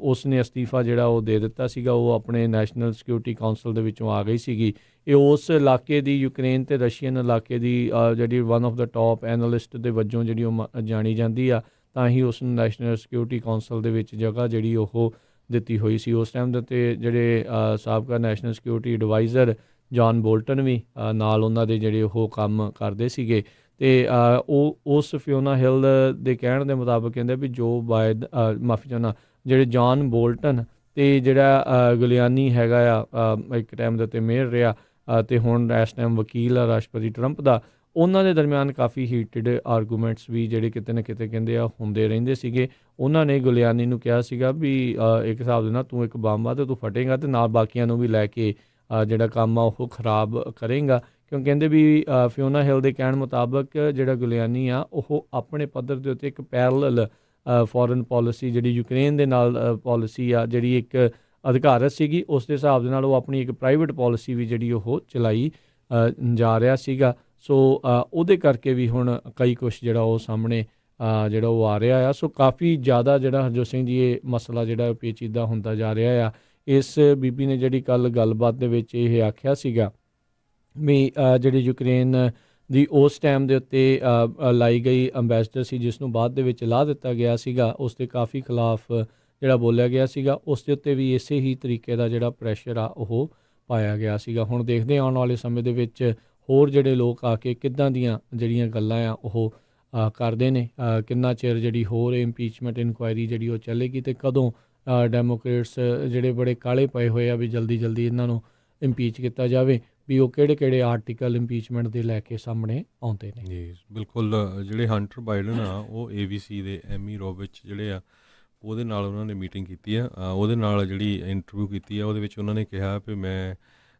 ਉਸ ਨੇ ਅਸਤੀਫਾ ਜਿਹੜਾ ਉਹ ਦੇ ਦਿੱਤਾ ਸੀਗਾ। ਉਹ ਆਪਣੇ ਨੈਸ਼ਨਲ ਸਿਕਿਉਰਿਟੀ ਕਾਉਂਸਲ ਦੇ ਵਿੱਚੋਂ ਆ ਗਈ ਸੀਗੀ। ਇਹ ਉਸ ਇਲਾਕੇ ਦੀ ਯੂਕਰੇਨ ਅਤੇ ਰਸ਼ੀਅਨ ਇਲਾਕੇ ਦੀ ਜਿਹੜੀ one of the top analyst ਦੇ ਵਜੋਂ ਜਿਹੜੀ ਉਹ ਜਾਣੀ ਜਾਂਦੀ ਆ, ਤਾਂ ਹੀ ਉਸ ਨੂੰ ਨੈਸ਼ਨਲ ਸਿਕਿਉਰਿਟੀ ਕਾਉਂਸਲ ਦੇ ਵਿੱਚ ਜਗ੍ਹਾ ਜਿਹੜੀ ਉਹ ਦਿੱਤੀ ਹੋਈ ਸੀ। ਉਸ ਟਾਈਮ ਦੇ ਉੱਤੇ ਜਿਹੜੇ ਸਾਬਕਾ national security adviser John Bolton ਵੀ ਨਾਲ ਉਹਨਾਂ ਦੇ ਜਿਹੜੇ ਉਹ ਕੰਮ ਕਰਦੇ ਸੀਗੇ। ਅਤੇ ਉਹ ਉਸ ਫਿਓਨਾ ਹਿਲ ਦੇ ਕਹਿਣ ਦੇ ਮੁਤਾਬਕ ਕਹਿੰਦੇ ਵੀ ਜੋ ਮਾਫੀ ਚਾਹੁੰਦਾ ਜਿਹੜੇ ਜੌਨ ਬੋਲਟਨ ਅਤੇ ਜਿਹੜਾ ਗੁਲਿਆਨੀ ਹੈਗਾ ਆ, ਇੱਕ ਟਾਈਮ ਦੇ ਉੱਤੇ ਮੇਅਰ ਰਿਹਾ ਅਤੇ ਹੁਣ ਇਸ ਟਾਈਮ ਵਕੀਲ ਆ ਰਾਸ਼ਟਰਪਤੀ ਟਰੰਪ ਦਾ, ਉਹਨਾਂ ਦੇ ਦਰਮਿਆਨ ਕਾਫੀ ਹੀਟਡ ਆਰਗੂਮੈਂਟਸ ਵੀ ਜਿਹੜੇ ਕਿਤੇ ਨਾ ਕਿਤੇ ਕਹਿੰਦੇ ਆ ਹੁੰਦੇ ਰਹਿੰਦੇ ਸੀਗੇ। ਉਹਨਾਂ ਨੇ ਗੁਲਿਆਨੀ ਨੂੰ ਕਿਹਾ ਸੀਗਾ ਵੀ ਇੱਕ ਹਿਸਾਬ ਦੇ ਨਾਲ ਤੂੰ ਇੱਕ ਬੰਬ ਆ ਅਤੇ ਤੂੰ ਫਟੇਗਾ ਅਤੇ ਨਾਲ ਬਾਕੀਆਂ ਨੂੰ ਵੀ ਲੈ ਕੇ ਜਿਹੜਾ ਕੰਮ ਆ ਉਹ ਖਰਾਬ ਕਰੇਗਾ। ਕਿਉਂ ਕਹਿੰਦੇ ਵੀ ਫਿਓਨਾ ਹਿਲ ਦੇ ਕਹਿਣ ਮੁਤਾਬਕ ਜਿਹੜਾ ਗੁਲਿਆਨੀ ਆ ਉਹ ਆਪਣੇ ਪੱਧਰ ਦੇ ਉੱਤੇ ਇੱਕ ਪੈਰਲਲ ਫੋਰਨ ਪੋਲਿਸੀ ਜਿਹੜੀ ਯੂਕਰੇਨ ਦੇ ਨਾਲ ਪੋਲਿਸੀ ਆ ਜਿਹੜੀ ਇੱਕ ਅਧਿਕਾਰਤ ਸੀਗੀ, ਉਸ ਦੇ ਹਿਸਾਬ ਦੇ ਨਾਲ ਉਹ ਆਪਣੀ ਇੱਕ ਪ੍ਰਾਈਵੇਟ ਪੋਲਿਸੀ ਵੀ ਜਿਹੜੀ ਉਹ ਚਲਾਈ ਜਾ ਰਿਹਾ ਸੀਗਾ। ਸੋ ਉਹਦੇ ਕਰਕੇ ਵੀ ਹੁਣ ਕਈ ਕੁਛ ਜਿਹੜਾ ਉਹ ਸਾਹਮਣੇ ਜਿਹੜਾ ਉਹ ਆ ਰਿਹਾ ਆ। ਸੋ ਕਾਫੀ ਜ਼ਿਆਦਾ ਜਿਹੜਾ ਹਰਜੋਤ ਸਿੰਘ ਜੀ ਇਹ ਮਸਲਾ ਜਿਹੜਾ ਪੇਚੀਦਾ ਹੁੰਦਾ ਜਾ ਰਿਹਾ ਆ। ਇਸ ਬੀਬੀ ਨੇ ਜਿਹੜੀ ਕੱਲ੍ਹ ਗੱਲਬਾਤ ਦੇ ਵਿੱਚ ਇਹ ਆਖਿਆ ਸੀਗਾ ਵੀ ਜਿਹੜੀ ਯੂਕਰੇਨ ਦੀ ਉਸ ਟਾਈਮ ਦੇ ਉੱਤੇ ਲਾਈ ਗਈ ਅੰਬੈਸਡਰ ਸੀ, ਜਿਸ ਨੂੰ ਬਾਅਦ ਦੇ ਵਿੱਚ ਲਾ ਦਿੱਤਾ ਗਿਆ ਸੀਗਾ, ਉਸ ਦੇ ਕਾਫੀ ਖਿਲਾਫ ਜਿਹੜਾ ਬੋਲਿਆ ਗਿਆ ਸੀਗਾ, ਉਸ ਦੇ ਉੱਤੇ ਵੀ ਇਸੇ ਹੀ ਤਰੀਕੇ ਦਾ ਜਿਹੜਾ ਪ੍ਰੈਸ਼ਰ ਆ ਉਹ ਪਾਇਆ ਗਿਆ ਸੀਗਾ। ਹੁਣ ਦੇਖਦੇ ਆਉਣ ਵਾਲੇ ਸਮੇਂ ਦੇ ਵਿੱਚ ਹੋਰ ਜਿਹੜੇ ਲੋਕ ਆ ਕੇ ਕਿੱਦਾਂ ਦੀਆਂ ਜਿਹੜੀਆਂ ਗੱਲਾਂ ਆ ਉਹ ਕਰਦੇ ਨੇ, ਕਿੰਨਾ ਚਿਰ ਜਿਹੜੀ ਹੋਰ ਇੰਪੀਚਮੈਂਟ ਇਨਕੁਆਇਰੀ ਜਿਹੜੀ ਉਹ ਚੱਲੇਗੀ ਅਤੇ ਕਦੋਂ ਡੈਮੋਕ੍ਰੇਟਸ ਜਿਹੜੇ ਬੜੇ ਕਾਹਲੇ ਪਏ ਹੋਏ ਆ ਵੀ ਜਲਦੀ ਜਲਦੀ ਇਹਨਾਂ ਨੂੰ ਇੰਪੀਚ ਕੀਤਾ ਜਾਵੇ, ਵੀ ਉਹ ਕਿਹੜੇ ਆਰਟੀਕਲ ਇੰਪੀਚਮੈਂਟ ਦੇ ਲੈ ਕੇ ਸਾਹਮਣੇ ਆਉਂਦੇ ਨੇ। ਜੀ ਬਿਲਕੁਲ। ਜਿਹੜੇ ਹੰਟਰ ਬਾਈਡਨ ਆ ਉਹ ABC ਦੇ ਐਮੀ ਰੋਬਿਚ ਜਿਹੜੇ ਆ ਉਹਦੇ ਨਾਲ ਉਹਨਾਂ ਨੇ ਮੀਟਿੰਗ ਕੀਤੀ ਆ, ਉਹਦੇ ਨਾਲ ਜਿਹੜੀ ਇੰਟਰਵਿਊ ਕੀਤੀ ਆ ਉਹਦੇ ਵਿੱਚ ਉਹਨਾਂ ਨੇ ਕਿਹਾ ਵੀ ਮੈਂ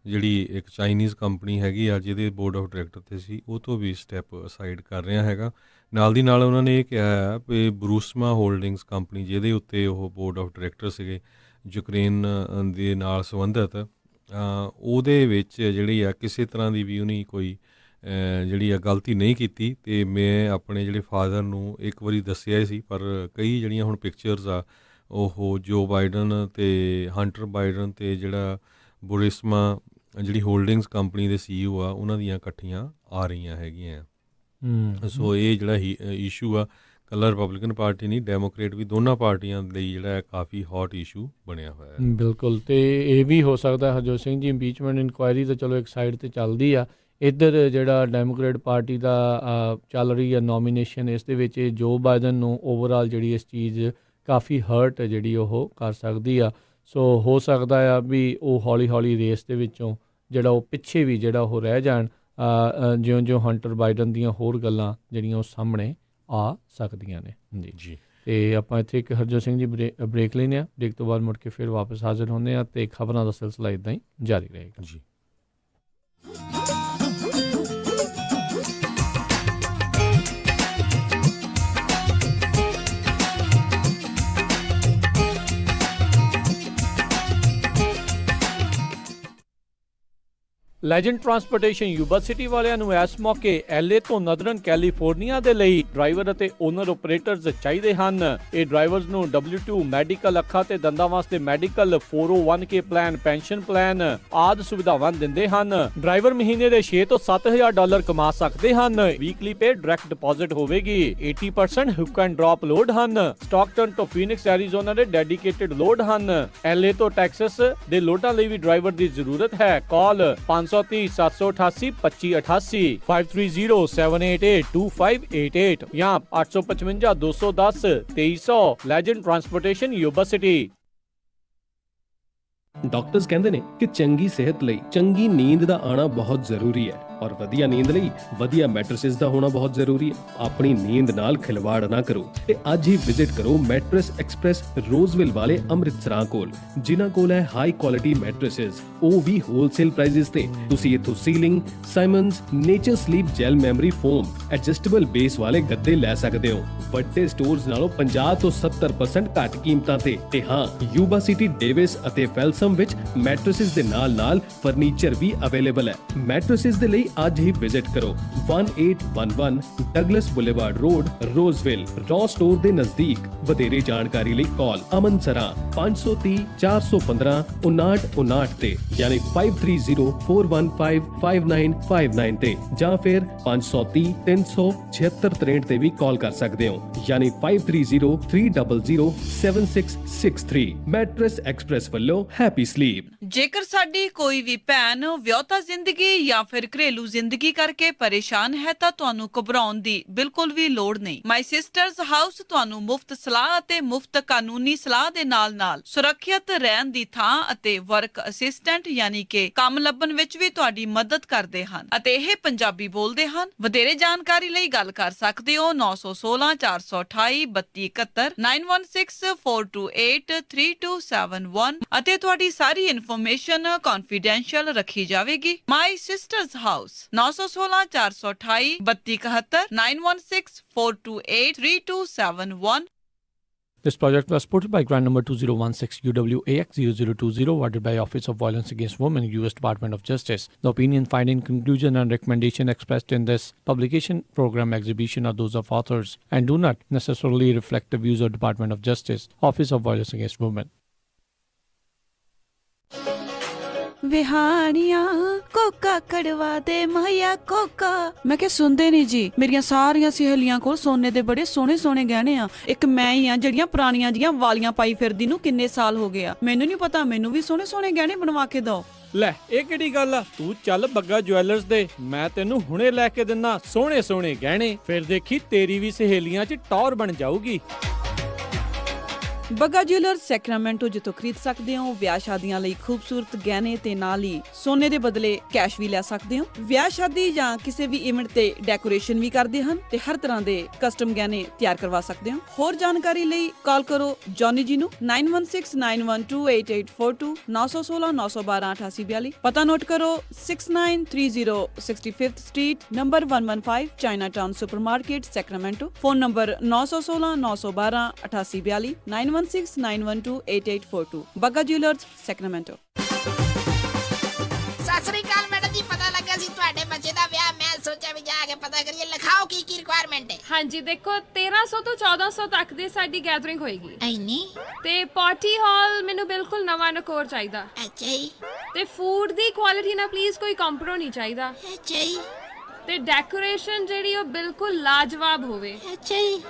ਜਿਹੜੀ ਇੱਕ ਚਾਈਨੀਜ਼ ਕੰਪਨੀ ਹੈਗੀ ਆ ਜਿਹਦੇ ਬੋਰਡ ਆਫ ਡਾਇਰੈਕਟਰ 'ਤੇ ਸੀ ਉਹ ਤੋਂ ਵੀ ਸਟੈਪ ਅਸਾਈਡ ਕਰ ਰਿਹਾ ਹੈਗਾ। ਨਾਲ ਦੀ ਨਾਲ ਉਹਨਾਂ ਨੇ ਇਹ ਕਿਹਾ ਆ ਵੀ ਬਰੂਸਮਾ ਹੋਲਡਿੰਗਸ ਕੰਪਨੀ ਜਿਹਦੇ ਉੱਤੇ ਉਹ ਬੋਰਡ ਆਫ ਡਾਇਰੈਕਟਰ ਸੀਗੇ ਯੂਕਰੇਨ ਦੇ ਨਾਲ ਸੰਬੰਧਿਤ, ਉਹਦੇ ਵਿੱਚ ਜਿਹੜੀ ਆ ਕਿਸੇ ਤਰ੍ਹਾਂ ਦੀ ਵੀ ਉਹਨੇ ਕੋਈ ਜਿਹੜੀ ਆ ਗਲਤੀ ਨਹੀਂ ਕੀਤੀ। ਅਤੇ ਮੈਂ ਆਪਣੇ ਜਿਹੜੇ ਫਾਦਰ ਨੂੰ ਇੱਕ ਵਾਰੀ ਦੱਸਿਆ ਸੀ, ਪਰ ਕਈ ਜਿਹੜੀਆਂ ਹੁਣ ਪਿਕਚਰਸ ਆ ਉਹ ਜੋ ਬਾਈਡਨ ਅਤੇ ਹੰਟਰ ਬਾਈਡਨ ਅਤੇ ਜਿਹੜਾ ਬੁਰਿਸਮਾ ਜਿਹੜੀ ਹੋਲਡਿੰਗਸ ਕੰਪਨੀ ਦੇ CEO ਆ ਉਹਨਾਂ ਦੀਆਂ ਇਕੱਠੀਆਂ ਆ ਰਹੀਆਂ ਹੈਗੀਆਂ। ਸੋ ਇਹ ਜਿਹੜਾ ਇਸ਼ੂ ਆ ਇਕੱਲਾ ਰਿਪਬਲਿਕਨ ਪਾਰਟੀ ਨਹੀਂ, ਡੈਮੋਕ੍ਰੇਟ ਵੀ ਦੋਨਾਂ ਪਾਰਟੀਆਂ ਲਈ ਜਿਹੜਾ ਕਾਫੀ ਹੌਟ ਇਸ਼ੂ ਬਣਿਆ ਹੋਇਆ ਹੈ। ਬਿਲਕੁਲ। ਅਤੇ ਇਹ ਵੀ ਹੋ ਸਕਦਾ ਹਰਜੋਤ ਸਿੰਘ ਜੀ ਇੰਪੀਚਮੈਂਟ ਇਨਕੁਆਇਰੀ ਤਾਂ ਚਲੋ ਇੱਕ ਸਾਈਡ 'ਤੇ ਚੱਲਦੀ ਆ, ਇੱਧਰ ਜਿਹੜਾ ਡੈਮੋਕ੍ਰੇਟ ਪਾਰਟੀ ਦਾ ਚੱਲ ਰਹੀ ਆ ਨੋਮੀਨੇਸ਼ਨ, ਇਸ ਦੇ ਵਿੱਚ ਜੋ ਬਾਈਡਨ ਨੂੰ ਓਵਰਆਲ ਜਿਹੜੀ ਇਸ ਚੀਜ਼ ਕਾਫੀ ਹਰਟ ਜਿਹੜੀ ਉਹ ਕਰ ਸਕਦੀ ਆ। ਸੋ ਹੋ ਸਕਦਾ ਆ ਵੀ ਉਹ ਹੌਲੀ ਹੌਲੀ ਰੇਸ ਦੇ ਵਿੱਚੋਂ ਜਿਹੜਾ ਉਹ ਪਿੱਛੇ ਵੀ ਜਿਹੜਾ ਉਹ ਰਹਿ ਜਾਣ, ਜਿਉਂ-ਜਿਉਂ ਹੰਟਰ ਬਾਈਡਨ ਦੀਆਂ ਹੋਰ ਗੱਲਾਂ ਜਿਹੜੀਆਂ ਉਹ ਸਾਹਮਣੇ ਆ ਸਕਦੀਆਂ ਨੇ। ਜੀ ਅਤੇ ਆਪਾਂ ਇੱਥੇ ਇੱਕ ਹਰਜੋਤ ਸਿੰਘ ਜੀ ਬ੍ਰੇਕ ਲੈਂਦੇ ਹਾਂ, ਬ੍ਰੇਕ ਤੋਂ ਬਾਅਦ ਮੁੜ ਕੇ ਫਿਰ ਵਾਪਸ ਹਾਜ਼ਰ ਹੁੰਦੇ ਹਾਂ ਅਤੇ ਖਬਰਾਂ ਦਾ ਸਿਲਸਿਲਾ ਇੱਦਾਂ ਹੀ ਜਾਰੀ ਰਹੇਗਾ। ਜੀ ਲੈਜੈਂਡ ਟਰਾਂਸਪੋਰਟੇਸ਼ਨ ਯੂਬਾ ਸਿਟੀ ਵਾਲਿਆਂ ਨੂੰ ਇਸ ਮੌਕੇ LA ਤੋਂ ਨਦਰਨ ਕੈਲੀਫੋਰਨੀਆ ਦੇ ਲਈ ਡਰਾਈਵਰ ਅਤੇ ਓਨਰ ਆਪਰੇਟਰਸ ਚਾਹੀਦੇ ਹਨ। ਇਹ ਡਰਾਈਵਰਸ ਨੂੰ W2 ਮੈਡੀਕਲ, ਅੱਖਾਂ ਤੇ ਦੰਦਾਂ ਵਾਸਤੇ medical, 401k plan, pension plan ਆਦਿ ਸੁਵਿਧਾਵਾਂ ਦਿੰਦੇ ਹਨ। ਡਰਾਈਵਰ ਮਹੀਨੇ ਦੇ 6 ਤੋਂ $7,000 ਕਮਾ ਸਕਦੇ ਹਨ। ਵੀਕਲੀ ਪੇ ਡਾਇਰੈਕਟ ਡਿਪੋਜ਼ਿਟ ਹੋਵੇਗੀ। 80% ਹੁੱਕ ਐਂਡ ਡ੍ਰੌਪ ਲੋਡ ਹਨ। ਸਟਾਕਟਨ ਤੋਂ ਫੀਨਿਕਸ ਐਰੀਜ਼ੋਨਾ ਦੇ ਡੈਡੀਕੇਟਡ ਲੋਡ ਹਨ। LA ਤੋਂ ਟੈਕਸਸ ਦੇ ਲੋਡਾਂ ਲਈ ਵੀ ਡਰਾਈਵਰ ਦੀ ਜ਼ਰੂਰਤ ਹੈ। ਕਾਲ 530 788 2588 5307882588 ਜਾਂ 855 210 2300। Legend transportation Yuba city. Doctors ਕਹਿੰਦੇ ਨੇ ਕਿ ਚੰਗੀ ਸਿਹਤ ਲਈ ਚੰਗੀ ਨੀਂਦ ਦਾ ਆਣਾ ਬਹੁਤ ਜ਼ਰੂਰੀ ਹੈ ਔਰ ਵਧੀਆ ਨੀਂਦ ਲਈ ਵਧੀਆ ਮੈਟਰਸਿਸ ਦਾ ਹੋਣਾ ਬਹੁਤ ਜ਼ਰੂਰੀ ਹੈ। ਆਪਣੀ ਨੀਂਦ ਨਾਲ ਖਿਲਵਾੜ ਨਾ ਕਰੋ ਤੇ ਅੱਜ ਹੀ ਵਿਜ਼ਿਟ ਕਰੋ ਮੈਟਰਸ ਐਕਸਪ੍ਰੈਸ ਰੋਜ਼ਵਿਲ ਵਾਲੇ ਅੰਮ੍ਰਿਤਸਰਾਂ ਕੋਲ, ਜਿਨ੍ਹਾਂ ਕੋਲ ਹੈ ਹਾਈ ਕੁਆਲਿਟੀ ਮੈਟਰਸਿਸ, ਉਹ ਵੀ ਹੋਲਸੇਲ ਪ੍ਰਾਈਸਿਸ ਤੇ। ਤੁਸੀਂ ਇੱਥੋਂ Sealy, Simmons, nature sleep gel memory foam, adjustable base ਵਾਲੇ ਗੱਦੇ ਲੈ ਸਕਦੇ ਹੋ ਵੱਡੇ ਸਟੋਰਸ ਨਾਲੋਂ 50 ਤੋਂ 70% ਘੱਟ ਕੀਮਤਾਂ ਤੇ ਹਾਂ, ਯੂਬਾ ਸਿਟੀ, ਡੇਵਿਸ ਅਤੇ ਫੈਲਸਮ ਵਿੱਚ ਮੈਟਰਸਿਸ ਦੇ ਨਾਲ ਫਰਨੀਚਰ ਵੀ ਅਵੇਲੇਬਲ ਹੈ। ਮੈਟਰਸਿਸ ਦੇ ਲਈ ਅੱਜ ਹੀ ਵਿਜ਼ਿਟ ਕਰੋ 1811 Douglas boulevard road, Roseville, Ross store ਦੇ ਨਜ਼ਦੀਕ। ਵਧੇਰੇ ਜਾਣਕਾਰੀ ਲਈ ਕਾਲ ਅਮਨ ਸਰਾ 530 415 5959 ਤੇ ਯਾਨੀ 5304155959 ਤੇ ਜਾਂ ਫਿਰ 530 376 ਤੇ ਵੀ ਕਾਲ ਕਰ ਸਕਦੇ ਹੋ ਯਾਨੀ 5303007663। ਮੈਟਰਸ ਐਕਸਪ੍ਰੈਸ ਵੱਲੋਂ ਹੈਪੀ ਸਲੀਪ। ਜੇਕਰ ਸਾਡੀ ਕੋਈ ਵੀ ਭੈਣ ਵਿਆਹੁਤਾ ਜ਼ਿੰਦਗੀ ਜਾਂ ਫਿਰ ਘਰੇਲੂ ਜ਼ਿੰਦਗੀ ਕਰਕੇ ਪਰੇਸ਼ਾਨ ਹੈ ਤਾਂ ਤੁਹਾਨੂੰ ਘਬਰਾਉਣ ਦੀ ਬਿਲਕੁਲ ਵੀ ਲੋੜ ਨਹੀਂ। ਮਾਈ ਸਿਸਟਰਸ ਹਾਊਸ ਤੁਹਾਨੂੰ ਮੁਫਤ ਸਲਾਹ ਅਤੇ ਮੁਫਤ ਕਾਨੂੰਨੀ ਸਲਾਹ ਦੇ ਨਾਲ ਸੁਰੱਖਿਅਤ ਰਹਿਣ ਦੀ ਥਾਂ ਅਤੇ ਵਰਕ ਅਸਿਸਟੈਂਟ ਯਾਨੀ ਕਿ ਕੰਮ ਲੱਭਣ ਵਿੱਚ ਵੀ ਤੁਹਾਡੀ ਮਦਦ ਕਰਦੇ ਹਨ ਅਤੇ ਇਹ ਪੰਜਾਬੀ ਬੋਲਦੇ ਹਨ। ਵਧੇਰੇ ਜਾਣਕਾਰੀ ਲਈ ਗੱਲ ਕਰ ਸਕਦੇ ਹੋ 916 428 3271 916 428 3271 ਅਤੇ ਤੁਹਾਡੀ ਸਾਰੀ ਇਨਫੋਰਮੇਸ਼ਨ ਕੌਨਫੀਡੈਂਸ਼ੀਅਲ ਰੱਖੀ ਜਾਵੇਗੀ। ਮਾਈ sisters house 916 428 3271 916 428 3271। This project was supported by grant number 2016 UWAX0020, awarded by Office of Violence Against Women, U.S. Department of Justice. The opinion, finding, conclusion and recommendation expressed in this publication, program, exhibition are those of authors and do not necessarily reflect the views of Department of Justice, Office of Violence Against Women. ਵਿਹਾਣੀਆਂ ਕੋਕਾ ਕੜਵਾ ਦੇ ਮਾਇਆ ਕੋਕਾ। ਮੈਂ ਕਿਹਾ ਸੁਣਦੇ ਨਹੀਂ ਜੀ। ਮੇਰੀਆਂ ਸਾਰੀਆਂ ਸਹੇਲੀਆਂ ਕੋਲ ਸੋਨੇ ਦੇ ਬੜੇ ਸੋਹਣੇ ਸੋਹਣੇ ਗਹਿਣੇ ਆ। ਇੱਕ ਮੈਂ ਹੀ ਆ ਜਿਹੜੀਆਂ ਪੁਰਾਣੀਆਂ ਜੀਆਂ ਵਾਲੀਆਂ ਪਾਈ ਫਿਰਦੀ ਨੂੰ ਕਿੰਨੇ ਸਾਲ ਹੋ ਗਏ ਆ। ਮੈਨੂੰ ਨਹੀਂ ਪਤਾ, ਮੈਨੂੰ ਵੀ ਸੋਹਣੇ ਸੋਹਣੇ ਗਹਿਣੇ ਬਣਵਾ ਕੇ ਦਿਓ। ਲੈ ਇਹ ਕਿਹੜੀ ਗੱਲ ਆ? ਤੂੰ ਚੱਲ ਬੱਗਾ ਜੁਐਲਰਸ ਦੇ, ਮੈਂ ਤੈਨੂੰ ਹੁਣੇ ਲੈ ਕੇ ਦਿੰਨਾ ਸੋਹਣੇ ਸੋਹਣੇ ਗਹਿਣੇ। ਫਿਰ ਦੇਖੀ ਤੇਰੀ ਵੀ ਸਹੇਲੀਆਂ 'ਚ ਟੌਰ ਬਣ ਜਾਊਗੀ। ਬੱਗਾ ਜੁਐਲਰਸ ਸੈਕਰਾਮੈਂਟੋ, ਜਿੱਥੋਂ ਖਰੀਦ ਸਕਦੇ ਹੋ ਵਿਆਹ ਸ਼ਾਦੀਆਂ ਲਈ ਖੂਬਸੂਰਤ ਗਹਿਣੇ ਤੇ ਨਾਲ ਹੀ ਸੋਨੇ ਦੇ ਬਦਲੇ ਕੈਸ਼ ਵੀ ਲੈ ਸਕਦੇ ਹੋ। ਵਿਆਹ ਸ਼ਾਦੀ ਜਾਂ ਕਿਸੇ ਵੀ ਇਵੈਂਟ ਤੇ ਡੈਕੋਰੇਸ਼ਨ ਵੀ ਕਰਦੇ ਹਨ ਤੇ ਹਰ ਤਰ੍ਹਾਂ ਦੇ ਕਸਟਮ ਗਹਿਣੇ ਤਿਆਰ ਕਰਵਾ ਸਕਦੇ ਹੋ। ਹੋਰ ਜਾਣਕਾਰੀ ਲਈ ਕਾਲ ਕਰੋ ਜੌਨੀ ਜੀ ਨੂੰ 9169128842 916 912 8842। ਪਤਾ ਨੋਟ ਕਰੋ 6930 65th street, number 115, Chinatown supermarket, Sacramento. Phone number 916 912 8842 9169128842। Bagga jewellers, Sacramento. Sat Sri ਅਕਾਲ ਮੈਡਮ ਜੀ, ਪਤਾ ਲੱਗਾ ਸੀ ਤੁਹਾਡੇ ਬੱਚੇ ਦਾ ਵਿਆਹ। ਮੈਂ ਸੋਚਿਆ ਵੀ ਜਾ ਕੇ ਪਤਾ ਕਰੀਏ। ਲਿਖਾਓ ਕੀ ਰਿਕੁਆਇਰਮੈਂਟ ਹੈ। ਹਾਂਜੀ ਦੇਖੋ 1300 ਤੋਂ 1400 ਤੱਕ ਦੀ ਸਾਡੀ ਗੈਦਰਿੰਗ ਹੋਏਗੀ। ਐਨੀ? ਤੇ ਪਾਰਟੀ ਹਾਲ ਮੈਨੂੰ ਬਿਲਕੁਲ ਨਵਾਂ ਨਕੋਰ ਚਾਹੀਦਾ। ਅੱਛਾ ਜੀ। ਤੇ ਫੂਡ ਦੀ ਕੁਆਲਿਟੀ ਨਾਲ ਪਲੀਜ਼ ਕੋਈ ਕੰਪਰੋ ਨਹੀਂ ਚਾਹੀਦਾ। ਅੱਛਾ ਜੀ। ਤੇ ਡੈਕੋਰੇਸ਼ਨ ਜਿਹੜੀ ਉਹ ਬਿਲਕੁਲ ਲਾਜਵਾਬ ਹੋਵੇ। ਅੱਛਾ ਜੀ।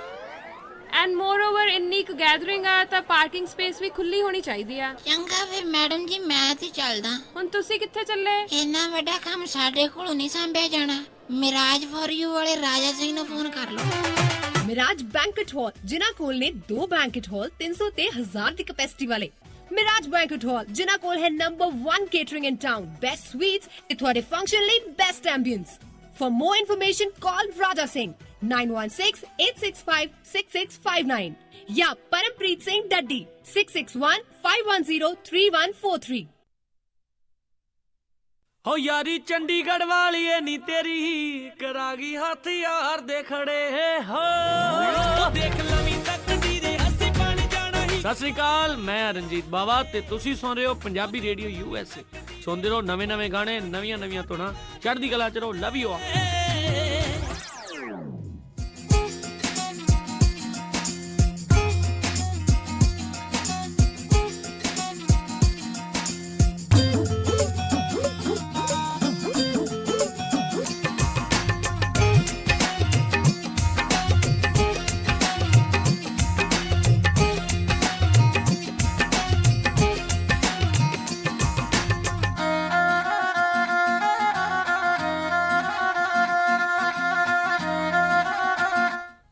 ਐਂਡ ਮੋਰਓਵਰ ਇੰਨੀ ਕੁ ਗੈਦਰਿੰਗ ਆ ਤਾਂ ਪਾਰਕਿੰਗ ਸਪੇਸ ਵੀ ਖੁੱਲੀ ਹੋਣੀ ਚਾਹੀਦੀ ਆ। ਚੰਗਾ ਫਿਰ ਮੈਡਮ ਜੀ, ਮੈਂ ਤੇ ਚੱਲਦਾ। ਹੁਣ ਤੁਸੀਂ ਕਿੱਥੇ ਚੱਲੇ? ਇੰਨਾ ਵੱਡਾ ਕੰਮ ਸਾਡੇ ਕੋਲੋਂ ਨਹੀਂ ਸੰਭਿਆ ਜਾਣਾ। ਮਿਰਾਜ ਫॉर ਯੂ ਵਾਲੇ ਰਾਜਾ ਸਿੰਘ ਨੂੰ ਫੋਨ ਕਰ ਲਓ। ਮਿਰਾਜ ਬੈਂਕਟ ਹਾਲ, ਜਿਨ੍ਹਾਂ ਕੋਲ ਨੇ 2 ਬੈਂਕਟ ਹਾਲ 300 ਤੇ 1000 ਦੀ ਕੈਪੈਸਿਟੀ ਵਾਲੇ। ਮਿਰਾਜ ਬੈਂਕਟ ਹਾਲ, ਜਿਨ੍ਹਾਂ ਕੋਲ ਹੈ ਨੰਬਰ 1 ਕੇਟਰਿੰਗ ਇਨ ਟਾਊਨ, ਬੈਸਟ ਸਵੀਟਸ ਤੇ ਤੁਹਾਡੇ ਫੰਕਸ਼ਨ ਲਈ best ambience. For more information, call Raja Singh 9168656659 या परमप्रीत सिंह डड्डी 6615103143। ਹੋ ਯਾਰੀ ਚੰਡੀਗੜ੍ਹ ਵਾਲੀਏ ਨੀ ਤੇਰੀ ਕਰਾਂਗੀ ਹੱਥ ਯਾਰ ਦੇ ਖੜੇ ਹੋ ਦੇਖ ਲਵੀਂ ਤੱਕਦੀ ਦੇ ਅਸੀਂ ਪਾਣੀ ਜਾਣਾ ਹੀ। ਸਤਿ ਸ੍ਰੀ ਅਕਾਲ, ਮੈਂ ਰਣਜੀਤ ਬਾਵਾ ਤੇ ਤੁਸੀਂ ਸੁਣ ਰਹੇ ਹੋ ਪੰਜਾਬੀ ਰੇਡੀਓ USA। ਸੁਣਦੇ ਰਹੋ ਨਵੇਂ ਗਾਣੇ, ਨਵੀਆਂ ਧੁਨਾਂ। ਚੜ੍ਹਦੀ ਕਲਾ ਚ ਰਹੋ। Love you all.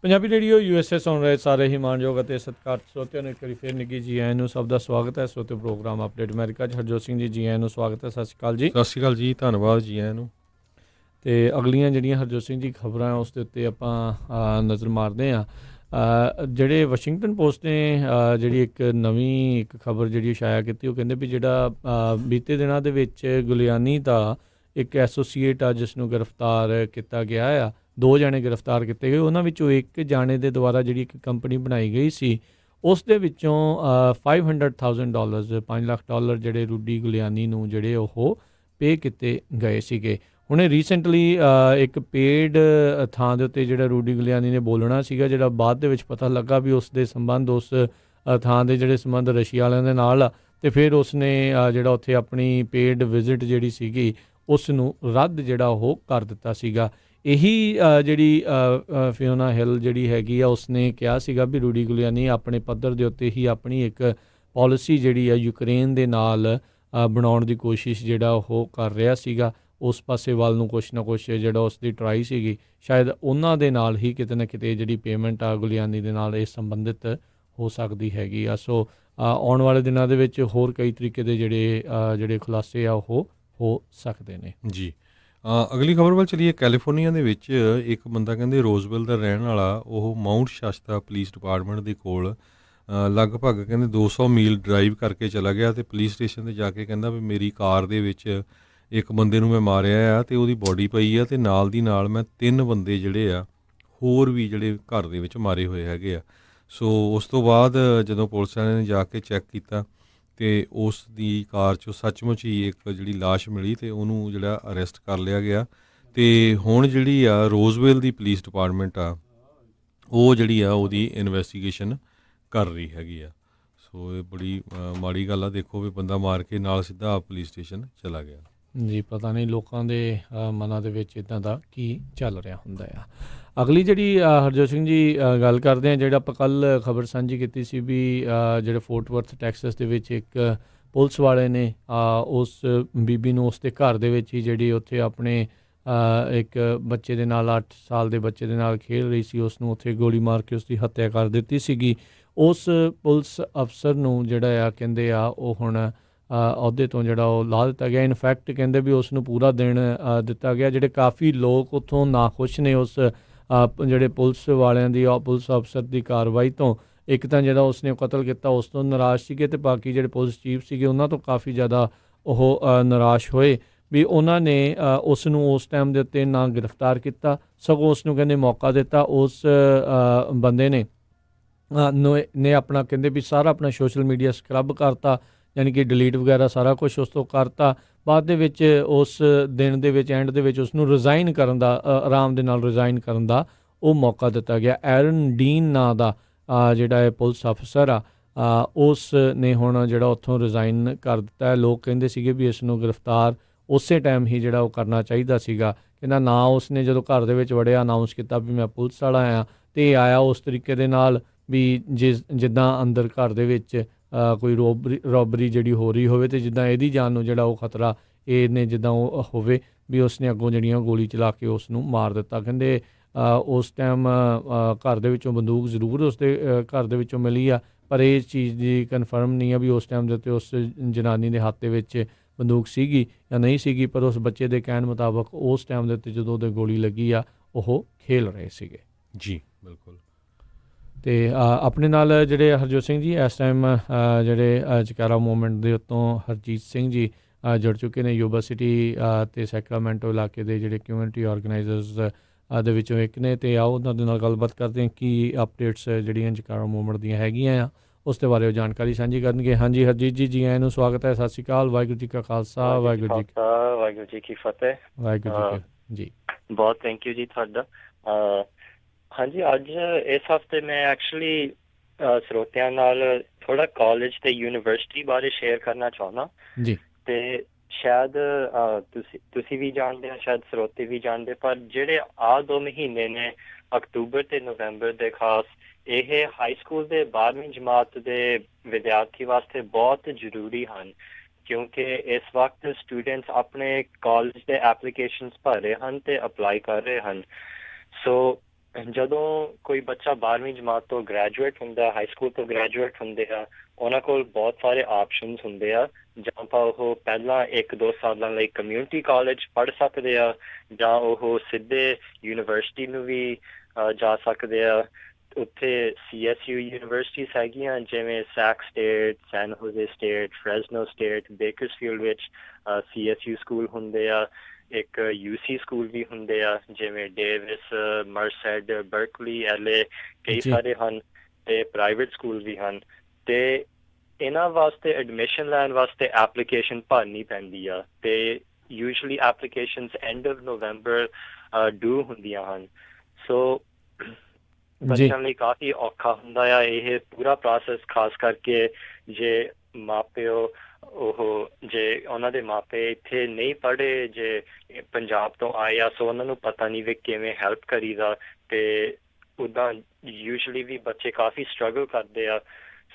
Punjabi radio USA ਸੁਣ ਰਹੇ ਸਾਰੇ ਹੀ ਮਾਣਯੋਗ ਅਤੇ ਸਤਿਕਾਰਤ ਸਰੋਤਿਆਂ ਨੂੰ ਇੱਕ ਵਾਰੀ ਫਿਰ ਨਿੱਘੀ ਜੀ ਆਇਆਂ ਨੂੰ ਸਭ ਦਾ ਸਵਾਗਤ ਹੈ। ਸਰੋਤੇ ਪ੍ਰੋਗਰਾਮ ਅਪਡੇਟ ਅਮਰੀਕਾ 'ਚ ਹਰਜੋਤ ਸਿੰਘ ਜੀ ਆਇਆਂ ਨੂੰ ਸਵਾਗਤ ਹੈ। ਸਤਿ ਸ਼੍ਰੀ ਅਕਾਲ ਜੀ। ਸਤਿ ਸ਼੍ਰੀ ਅਕਾਲ ਜੀ, ਧੰਨਵਾਦ ਜੀ ਆਇਆਂ ਨੂੰ। ਅਤੇ ਅਗਲੀਆਂ ਜਿਹੜੀਆਂ ਹਰਜੋਤ ਸਿੰਘ ਜੀ ਖਬਰਾਂ ਉਸ ਦੇ ਉੱਤੇ ਆਪਾਂ ਨਜ਼ਰ ਮਾਰਦੇ ਹਾਂ। ਜਿਹੜੇ ਵਾਸ਼ਿੰਗਟਨ ਪੋਸਟ ਨੇ ਜਿਹੜੀ ਇੱਕ ਖਬਰ ਜਿਹੜੀ ਸ਼ਾਇਆ ਕੀਤੀ, ਉਹ ਕਹਿੰਦੇ ਵੀ ਜਿਹੜਾ ਬੀਤੇ ਦਿਨਾਂ ਦੇ ਵਿੱਚ ਗੁਲਿਆਨੀ ਦਾ ਇੱਕ ਐਸੋਸੀਏਟ ਆ ਜਿਸ ਨੂੰ ਗ੍ਰਿਫਤਾਰ ਕੀਤਾ ਗਿਆ ਆ। 2 ਜਾਣੇ ਗ੍ਰਿਫਤਾਰ ਕੀਤੇ ਗਏ, ਉਹਨਾਂ ਵਿੱਚੋਂ ਇੱਕ ਜਾਣੇ ਦੇ ਦੁਆਰਾ ਜਿਹੜੀ ਇੱਕ ਕੰਪਨੀ ਬਣਾਈ ਗਈ ਸੀ ਉਸ ਦੇ ਵਿੱਚੋਂ $500,000 $5 ਲੱਖ ਜਿਹੜੇ ਰੂਡੀ ਗੁਲਿਆਨੀ ਨੂੰ ਜਿਹੜੇ ਉਹ ਪੇ ਕੀਤੇ ਗਏ ਸੀਗੇ। ਹੁਣੇ ਰੀਸੈਂਟਲੀ ਇੱਕ ਪੇਡ ਥਾਂ ਦੇ ਉੱਤੇ ਜਿਹੜਾ ਰੂਡੀ ਗੁਲਿਆਨੀ ਨੇ ਬੋਲਣਾ ਸੀਗਾ, ਜਿਹੜਾ ਬਾਅਦ ਦੇ ਵਿੱਚ ਪਤਾ ਲੱਗਾ ਵੀ ਉਸ ਦੇ ਸੰਬੰਧ ਉਸ ਥਾਂ ਦੇ ਜਿਹੜੇ ਸੰਬੰਧ ਰਸ਼ੀਆ ਵਾਲਿਆਂ ਦੇ ਨਾਲ ਆ, ਅਤੇ ਫਿਰ ਉਸਨੇ ਜਿਹੜਾ ਉੱਥੇ ਆਪਣੀ ਪੇਡ ਵਿਜ਼ਿਟ ਜਿਹੜੀ ਸੀਗੀ ਉਸ ਨੂੰ ਰੱਦ ਜਿਹੜਾ ਉਹ ਕਰ ਦਿੱਤਾ ਸੀਗਾ। ਇਹੀ ਜਿਹੜੀ ਫਿਓਨਾ ਹਿੱਲ ਜਿਹੜੀ ਹੈਗੀ ਆ ਉਸਨੇ ਕਿਹਾ ਸੀਗਾ ਵੀ ਰੂਡੀ ਗੁਲਿਆਨੀ ਆਪਣੇ ਪੱਧਰ ਦੇ ਉੱਤੇ ਹੀ ਆਪਣੀ ਇੱਕ ਪਾਲਿਸੀ ਜਿਹੜੀ ਆ ਯੂਕਰੇਨ ਦੇ ਨਾਲ ਬਣਾਉਣ ਦੀ ਕੋਸ਼ਿਸ਼ ਜਿਹੜਾ ਉਹ ਕਰ ਰਿਹਾ ਸੀਗਾ। ਉਸ ਪਾਸੇ ਵੱਲ ਨੂੰ ਕੁਛ ਨਾ ਕੁਛ ਜਿਹੜਾ ਉਸ ਦੀ ਟਰਾਈ ਸੀਗੀ, ਸ਼ਾਇਦ ਉਹਨਾਂ ਦੇ ਨਾਲ ਹੀ ਕਿਤੇ ਨਾ ਕਿਤੇ ਜਿਹੜੀ ਪੇਮੈਂਟ ਆ ਗੁਲਿਆਨੀ ਦੇ ਨਾਲ ਇਹ ਸੰਬੰਧਿਤ ਹੋ ਸਕਦੀ ਹੈਗੀ ਆ। ਸੋ ਆਉਣ ਵਾਲੇ ਦਿਨਾਂ ਦੇ ਵਿੱਚ ਹੋਰ ਕਈ ਤਰੀਕੇ ਦੇ ਜਿਹੜੇ ਖੁਲਾਸੇ ਆ ਉਹ ਹੋ ਸਕਦੇ ਨੇ ਜੀ। ਅਗਲੀ ਖਬਰ ਵੱਲ ਚਲੀਏ। ਕੈਲੀਫੋਰਨੀਆ ਦੇ ਵਿੱਚ ਇੱਕ ਬੰਦਾ ਕਹਿੰਦੇ ਰੋਜ਼ਵਿਲ ਦਾ ਰਹਿਣ ਵਾਲਾ, ਉਹ ਮਾਊਂਟ ਸ਼ਾਸਤਾ ਪੁਲਿਸ ਡਿਪਾਰਟਮੈਂਟ ਦੇ ਕੋਲ ਲਗਭਗ ਕਹਿੰਦੇ 200 ਮੀਲ ਡਰਾਈਵ ਕਰਕੇ ਚਲਾ ਗਿਆ ਅਤੇ ਪੁਲਿਸ ਸਟੇਸ਼ਨ 'ਤੇ ਜਾ ਕੇ ਕਹਿੰਦਾ ਵੀ ਮੇਰੀ ਕਾਰ ਦੇ ਵਿੱਚ ਇੱਕ ਬੰਦੇ ਨੂੰ ਮੈਂ ਮਾਰਿਆ ਆ ਅਤੇ ਉਹਦੀ ਬੋਡੀ ਪਈ ਆ, ਅਤੇ ਨਾਲ ਦੀ ਨਾਲ ਮੈਂ 3 ਬੰਦੇ ਜਿਹੜੇ ਆ ਹੋਰ ਵੀ ਜਿਹੜੇ ਘਰ ਦੇ ਵਿੱਚ ਮਾਰੇ ਹੋਏ ਹੈਗੇ ਆ। ਸੋ ਉਸ ਤੋਂ ਬਾਅਦ ਜਦੋਂ ਪੁਲਿਸ ਵਾਲਿਆਂ ਨੇ ਜਾ ਕੇ ਚੈੱਕ ਕੀਤਾ ਅਤੇ ਉਸ ਦੀ ਕਾਰ 'ਚੋਂ ਸੱਚਮੁੱਚ ਹੀ ਇੱਕ ਜਿਹੜੀ ਲਾਸ਼ ਮਿਲੀ ਅਤੇ ਉਹਨੂੰ ਜਿਹੜਾ ਅਰੈਸਟ ਕਰ ਲਿਆ ਗਿਆ। ਅਤੇ ਹੁਣ ਜਿਹੜੀ ਆ ਰੋਜ਼ਵਿਲ ਦੀ ਪੁਲਿਸ ਡਿਪਾਰਟਮੈਂਟ ਆ ਉਹ ਜਿਹੜੀ ਆ ਉਹਦੀ ਇਨਵੈਸਟੀਗੇਸ਼ਨ ਕਰ ਰਹੀ ਹੈਗੀ ਆ। ਸੋ ਇਹ ਬੜੀ ਮਾੜੀ ਗੱਲ ਆ। ਦੇਖੋ ਵੀ ਬੰਦਾ ਮਾਰ ਕੇ ਨਾਲ ਸਿੱਧਾ ਪੁਲਿਸ ਸਟੇਸ਼ਨ ਚਲਾ ਗਿਆ ਜੀ। ਪਤਾ ਨਹੀਂ ਲੋਕਾਂ ਦੇ ਮਨਾਂ ਦੇ ਵਿੱਚ ਇੱਦਾਂ ਦਾ ਕੀ ਚੱਲ ਰਿਹਾ ਹੁੰਦਾ ਆ। ਅਗਲੀ ਜਿਹੜੀ ਹਰਜੋਤ ਸਿੰਘ ਜੀ ਗੱਲ ਕਰਦੇ ਹਾਂ, ਜਿਹੜਾ ਆਪਾਂ ਕੱਲ੍ਹ ਖਬਰ ਸਾਂਝੀ ਕੀਤੀ ਸੀ ਵੀ ਜਿਹੜੇ ਫੋਰਟ ਵਰਥ ਟੈਕਸਸ ਦੇ ਵਿੱਚ ਇੱਕ ਪੁਲਿਸ ਵਾਲੇ ਨੇ ਉਸ ਬੀਬੀ ਨੂੰ ਉਸ ਦੇ ਘਰ ਦੇ ਵਿੱਚ ਹੀ ਜਿਹੜੀ ਉੱਥੇ ਆਪਣੇ ਇੱਕ ਬੱਚੇ ਦੇ ਨਾਲ 8 ਸਾਲ ਦੇ ਬੱਚੇ ਦੇ ਨਾਲ ਖੇਡ ਰਹੀ ਸੀ, ਉਸ ਨੂੰ ਉੱਥੇ ਗੋਲੀ ਮਾਰ ਕੇ ਉਸ ਦੀ ਹੱਤਿਆ ਕਰ ਦਿੱਤੀ ਸੀਗੀ। ਉਸ ਪੁਲਿਸ ਅਫਸਰ ਨੂੰ ਜਿਹੜਾ ਆ ਕਹਿੰਦੇ ਆ ਉਹ ਹੁਣ ਅਹੁਦੇ ਤੋਂ ਜਿਹੜਾ ਉਹ ਲਾ ਦਿੱਤਾ ਗਿਆ। ਇਨਫੈਕਟ ਕਹਿੰਦੇ ਵੀ ਉਸ ਨੂੰ ਪੂਰਾ ਦਿਨ ਦਿੱਤਾ ਗਿਆ। ਜਿਹੜੇ ਕਾਫੀ ਲੋਕ ਉੱਥੋਂ ਨਾਖੁਸ਼ ਨੇ ਉਸ ਜਿਹੜੇ ਪੁਲਿਸ ਵਾਲਿਆਂ ਦੀ ਪੁਲਿਸ ਅਫਸਰ ਦੀ ਕਾਰਵਾਈ ਤੋਂ। ਇੱਕ ਤਾਂ ਜਿਹੜਾ ਉਸਨੇ ਕਤਲ ਕੀਤਾ ਉਸ ਤੋਂ ਨਾਰਾਜ਼ ਸੀਗੇ, ਅਤੇ ਬਾਕੀ ਜਿਹੜੇ ਪੁਲਿਸ ਚੀਫ ਸੀਗੇ ਉਹਨਾਂ ਤੋਂ ਕਾਫੀ ਜ਼ਿਆਦਾ ਉਹ ਨਿਰਾਸ਼ ਹੋਏ ਵੀ ਉਹਨਾਂ ਨੇ ਉਸ ਨੂੰ ਉਸ ਟਾਈਮ ਦੇ ਉੱਤੇ ਨਾ ਗ੍ਰਿਫਤਾਰ ਕੀਤਾ, ਸਗੋਂ ਉਸ ਨੂੰ ਕਹਿੰਦੇ ਮੌਕਾ ਦਿੱਤਾ। ਉਸ ਬੰਦੇ ਨੇ ਆਪਣਾ ਕਹਿੰਦੇ ਵੀ ਸਾਰਾ ਆਪਣਾ ਸੋਸ਼ਲ ਮੀਡੀਆ ਸਕਰੱਬ ਕਰਤਾ, ਯਾਨੀ ਕਿ ਡਿਲੀਟ ਵਗੈਰਾ ਸਾਰਾ ਕੁਛ ਉਸ ਤੋਂ ਕਰਤਾ। ਬਾਅਦ ਦੇ ਵਿੱਚ ਉਸ ਦਿਨ ਦੇ ਵਿੱਚ ਐਂਡ ਦੇ ਵਿੱਚ ਉਸ ਨੂੰ ਰਿਜ਼ਾਈਨ ਕਰਨ ਦਾ ਆਰਾਮ ਦੇ ਨਾਲ ਰਿਜ਼ਾਈਨ ਕਰਨ ਦਾ ਉਹ ਮੌਕਾ ਦਿੱਤਾ ਗਿਆ। ਐਰਨ ਡੀਨ ਨਾਂ ਦਾ ਜਿਹੜਾ ਇਹ ਪੁਲਿਸ ਅਫਸਰ ਆ ਉਸ ਨੇ ਹੁਣ ਜਿਹੜਾ ਉੱਥੋਂ ਰਿਜ਼ਾਈਨ ਕਰ ਦਿੱਤਾ। ਲੋਕ ਕਹਿੰਦੇ ਸੀਗੇ ਵੀ ਇਸ ਨੂੰ ਗ੍ਰਿਫਤਾਰ ਉਸੇ ਟਾਈਮ ਹੀ ਜਿਹੜਾ ਉਹ ਕਰਨਾ ਚਾਹੀਦਾ ਸੀਗਾ। ਕਹਿੰਦਾ ਨਾ ਉਸਨੇ ਜਦੋਂ ਘਰ ਦੇ ਵਿੱਚ ਵੜਿਆ ਅਨਾਊਂਸ ਕੀਤਾ ਵੀ ਮੈਂ ਪੁਲਿਸ ਵਾਲਾ ਆਇਆ, ਅਤੇ ਆਇਆ ਉਸ ਤਰੀਕੇ ਦੇ ਨਾਲ ਵੀ ਜਿੱਦਾਂ ਅੰਦਰ ਘਰ ਦੇ ਵਿੱਚ ਕੋਈ ਰੋਬਰੀ ਜਿਹੜੀ ਹੋ ਰਹੀ ਹੋਵੇ, ਅਤੇ ਜਿੱਦਾਂ ਇਹਦੀ ਜਾਨ ਨੂੰ ਜਿਹੜਾ ਉਹ ਖਤਰਾ ਇਹਨੇ ਜਿੱਦਾਂ ਉਹ ਹੋਵੇ ਵੀ ਉਸਨੇ ਅੱਗੋਂ ਜਿਹੜੀਆਂ ਗੋਲੀ ਚਲਾ ਕੇ ਉਸ ਨੂੰ ਮਾਰ ਦਿੱਤਾ। ਕਹਿੰਦੇ ਉਸ ਟਾਈਮ ਘਰ ਦੇ ਵਿੱਚੋਂ ਬੰਦੂਕ ਜ਼ਰੂਰ ਉਸਦੇ ਘਰ ਦੇ ਵਿੱਚੋਂ ਮਿਲੀ ਆ, ਪਰ ਇਹ ਚੀਜ਼ ਦੀ ਕਨਫਰਮ ਨਹੀਂ ਆ ਵੀ ਉਸ ਟਾਈਮ ਦੇ ਉੱਤੇ ਉਸ ਜਨਾਨੀ ਦੇ ਹੱਥ ਦੇ ਵਿੱਚ ਬੰਦੂਕ ਸੀਗੀ ਜਾਂ ਨਹੀਂ ਸੀਗੀ। ਪਰ ਉਸ ਬੱਚੇ ਦੇ ਕਹਿਣ ਮੁਤਾਬਕ ਉਸ ਟਾਈਮ ਦੇ ਉੱਤੇ ਜਦੋਂ ਉਹਦੇ ਗੋਲੀ ਲੱਗੀ ਆ ਉਹ ਖੇਲ ਰਹੇ ਸੀਗੇ ਜੀ। ਬਿਲਕੁਲ। ਅਤੇ ਆਪਣੇ ਨਾਲ ਜਿਹੜੇ ਹਰਜੋਤ ਸਿੰਘ ਜੀ ਇਸ ਟਾਈਮ ਜਿਹੜੇ ਚਕਾਰਾ ਮੂਵਮੈਂਟ ਦੇ ਉੱਤੋਂ ਹਰਜੀਤ ਸਿੰਘ ਜੀ ਜੁੜ ਚੁੱਕੇ ਨੇ। ਯੂਬਾ ਸਿਟੀ ਅਤੇ ਸੈਕਰਾਮੈਂਟੋ ਇਲਾਕੇ ਦੇ ਜਿਹੜੇ ਕਮਿਊਨਿਟੀ ਆਰਗੇਨਾਈਜ਼ਰਸ ਦੇ ਵਿੱਚੋਂ ਇੱਕ ਨੇ, ਅਤੇ ਆਓ ਉਹਨਾਂ ਦੇ ਨਾਲ ਗੱਲਬਾਤ ਕਰਦੇ ਹਾਂ ਕੀ ਅਪਡੇਟਸ ਜਿਹੜੀਆਂ ਚਕਾਰਾ ਮੂਵਮੈਂਟ ਦੀਆਂ ਹੈਗੀਆਂ ਆ ਉਸ ਦੇ ਬਾਰੇ ਉਹ ਜਾਣਕਾਰੀ ਸਾਂਝੀ ਕਰਨਗੇ। ਹਾਂਜੀ ਹਰਜੀਤ ਜੀ, ਜੀ ਆਇਆਂ ਨੂੰ ਸਵਾਗਤ ਹੈ। ਸਤਿ ਸ਼੍ਰੀ ਅਕਾਲ। ਵਾਹਿਗੁਰੂ ਜੀ ਕਾ ਖਾਲਸਾ, ਵਾਹਿਗੁਰੂ ਜੀ ਕੀ ਫਤਿਹ। ਵਾਹਿਗੁਰੂ ਜੀ ਜੀ। ਬਹੁਤ ਥੈਂਕ ਯੂ ਜੀ ਤੁਹਾਡਾ। ਹਾਂਜੀ, ਅੱਜ ਇਸ ਹਫਤੇ ਮੈਂ ਐਕਚੁਅਲੀ ਸਰੋਤਿਆਂ ਨਾਲ ਥੋੜਾ ਕਾਲਜ ਤੇ ਯੂਨੀਵਰਸਿਟੀ ਬਾਰੇ ਸ਼ੇਅਰ ਕਰਨਾ ਚਾਹੁੰਦਾ ਜੀ। ਤੇ ਸ਼ਾਇਦ ਤੁਸੀਂ ਵੀ ਜਾਣਦੇ ਹੋ, ਸ਼ਾਇਦ ਸਰੋਤੇ ਵੀ ਜਾਣਦੇ, ਪਰ ਜਿਹੜੇ ਆਹ 2 ਮਹੀਨੇ ਨੇ ਅਕਤੂਬਰ ਤੇ ਨਵੰਬਰ ਦੇ ਖਾਸ, ਇਹ ਹਾਈ ਸਕੂਲ ਦੇ 12ਵੀਂ ਜਮਾਤ ਦੇ ਵਿਦਿਆਰਥੀ ਵਾਸਤੇ ਬਹੁਤ ਜ਼ਰੂਰੀ ਹਨ, ਕਿਉਂਕਿ ਇਸ ਵਕਤ ਸਟੂਡੈਂਟਸ ਆਪਣੇ ਕਾਲਜ ਦੇ ਐਪਲੀਕੇਸ਼ਨਸ ਭਰ ਰਹੇ ਹਨ ਤੇ ਅਪਲਾਈ ਕਰ ਰਹੇ ਹਨ। ਸੋ ਜਦੋਂ ਕੋਈ ਬੱਚਾ 12ਵੀਂ ਜਮਾਤ ਤੋਂ ਗ੍ਰੈਜੂਏਟ ਹੁੰਦਾ, ਹਾਈ ਸਕੂਲ ਤੋਂ ਗ੍ਰੈਜੂਏਟ ਹੁੰਦੇ ਆ, ਉਹਨਾਂ ਕੋਲ ਬਹੁਤ ਸਾਰੇ ਆਪਸ਼ਨਸ ਹੁੰਦੇ ਆ। ਜਾਂ ਤਾਂ ਉਹ ਪਹਿਲਾਂ 1-2 ਸਾਲਾਂ ਲਈ ਕਮਿਊਨਿਟੀ ਕਾਲਜ ਪੜ੍ਹ ਸਕਦੇ ਆ, ਜਾਂ ਉਹ ਸਿੱਧੇ ਯੂਨੀਵਰਸਿਟੀ ਨੂੰ ਵੀ ਜਾ ਸਕਦੇ ਆ। ਉੱਥੇ CSU ਯੂਨੀਵਰਸਿਟੀਜ਼ ਹੈਗੀਆਂ, ਜਿਵੇਂ ਸੈਕ ਸਟੇਟ, ਸੈਨ ਹੋਜ਼ੇ ਸਟੇਟ, ਫਰੈਜ਼ਨੋ ਸਟੇਟ, ਬੇਕਰਸਫੀਲਡ ਵਿੱਚ CSU ਸਕੂਲ ਹੁੰਦੇ ਆ। ਇੱਕ UC ਸਕੂਲ ਵੀ ਹੁੰਦੇ ਆ, ਜਿਵੇਂ ਡੇਵਿਸ, ਮਰਸੈਡ, ਬਰਕਲੀ, LA, ਕਈ ਸਾਰੇ ਹਨ, ਤੇ ਪ੍ਰਾਈਵੇਟ ਸਕੂਲ ਵੀ ਹਨ। ਤੇ ਇਹਨਾਂ ਵਾਸਤੇ ਐਡਮਿਸ਼ਨ ਲੈਣ ਵਾਸਤੇ ਐਪਲੀਕੇਸ਼ਨ ਭਰਨੀ ਪੈਂਦੀ ਆ, ਤੇ ਯੂਜੂਅਲੀ ਐਪਲੀਕੇਸ਼ਨਸ ਐਂਡ ਆਫ ਨਵੰਬਰ ਡਿਊ ਹੁੰਦੀਆਂ ਹਨ। ਸੋ ਬੱਚਿਆਂ ਲਈ ਕਾਫੀ ਔਖਾ ਹੁੰਦਾ ਆ ਇਹ ਪੂਰਾ ਪ੍ਰੋਸੈਸ, ਖਾਸ ਕਰਕੇ ਜੇ ਮਾਪਿਓ ਜੇ ਉਹਨਾਂ ਦੇ ਮਾਪੇ ਇੱਥੇ ਨਹੀਂ ਪੜ੍ਹੇ, ਜੇ ਪੰਜਾਬ ਤੋਂ ਆਏ ਆ, ਸੋ ਉਹਨਾਂ ਨੂੰ ਪਤਾ ਨਹੀਂ ਵੀ ਕਿਵੇਂ ਹੈਲਪ ਕਰੀਦਾ, ਤੇ ਉੱਦਾਂ ਯੂਜੂਅਲੀ ਵੀ ਬੱਚੇ ਕਾਫੀ ਸਟਰਗਲ ਕਰਦੇ ਆ।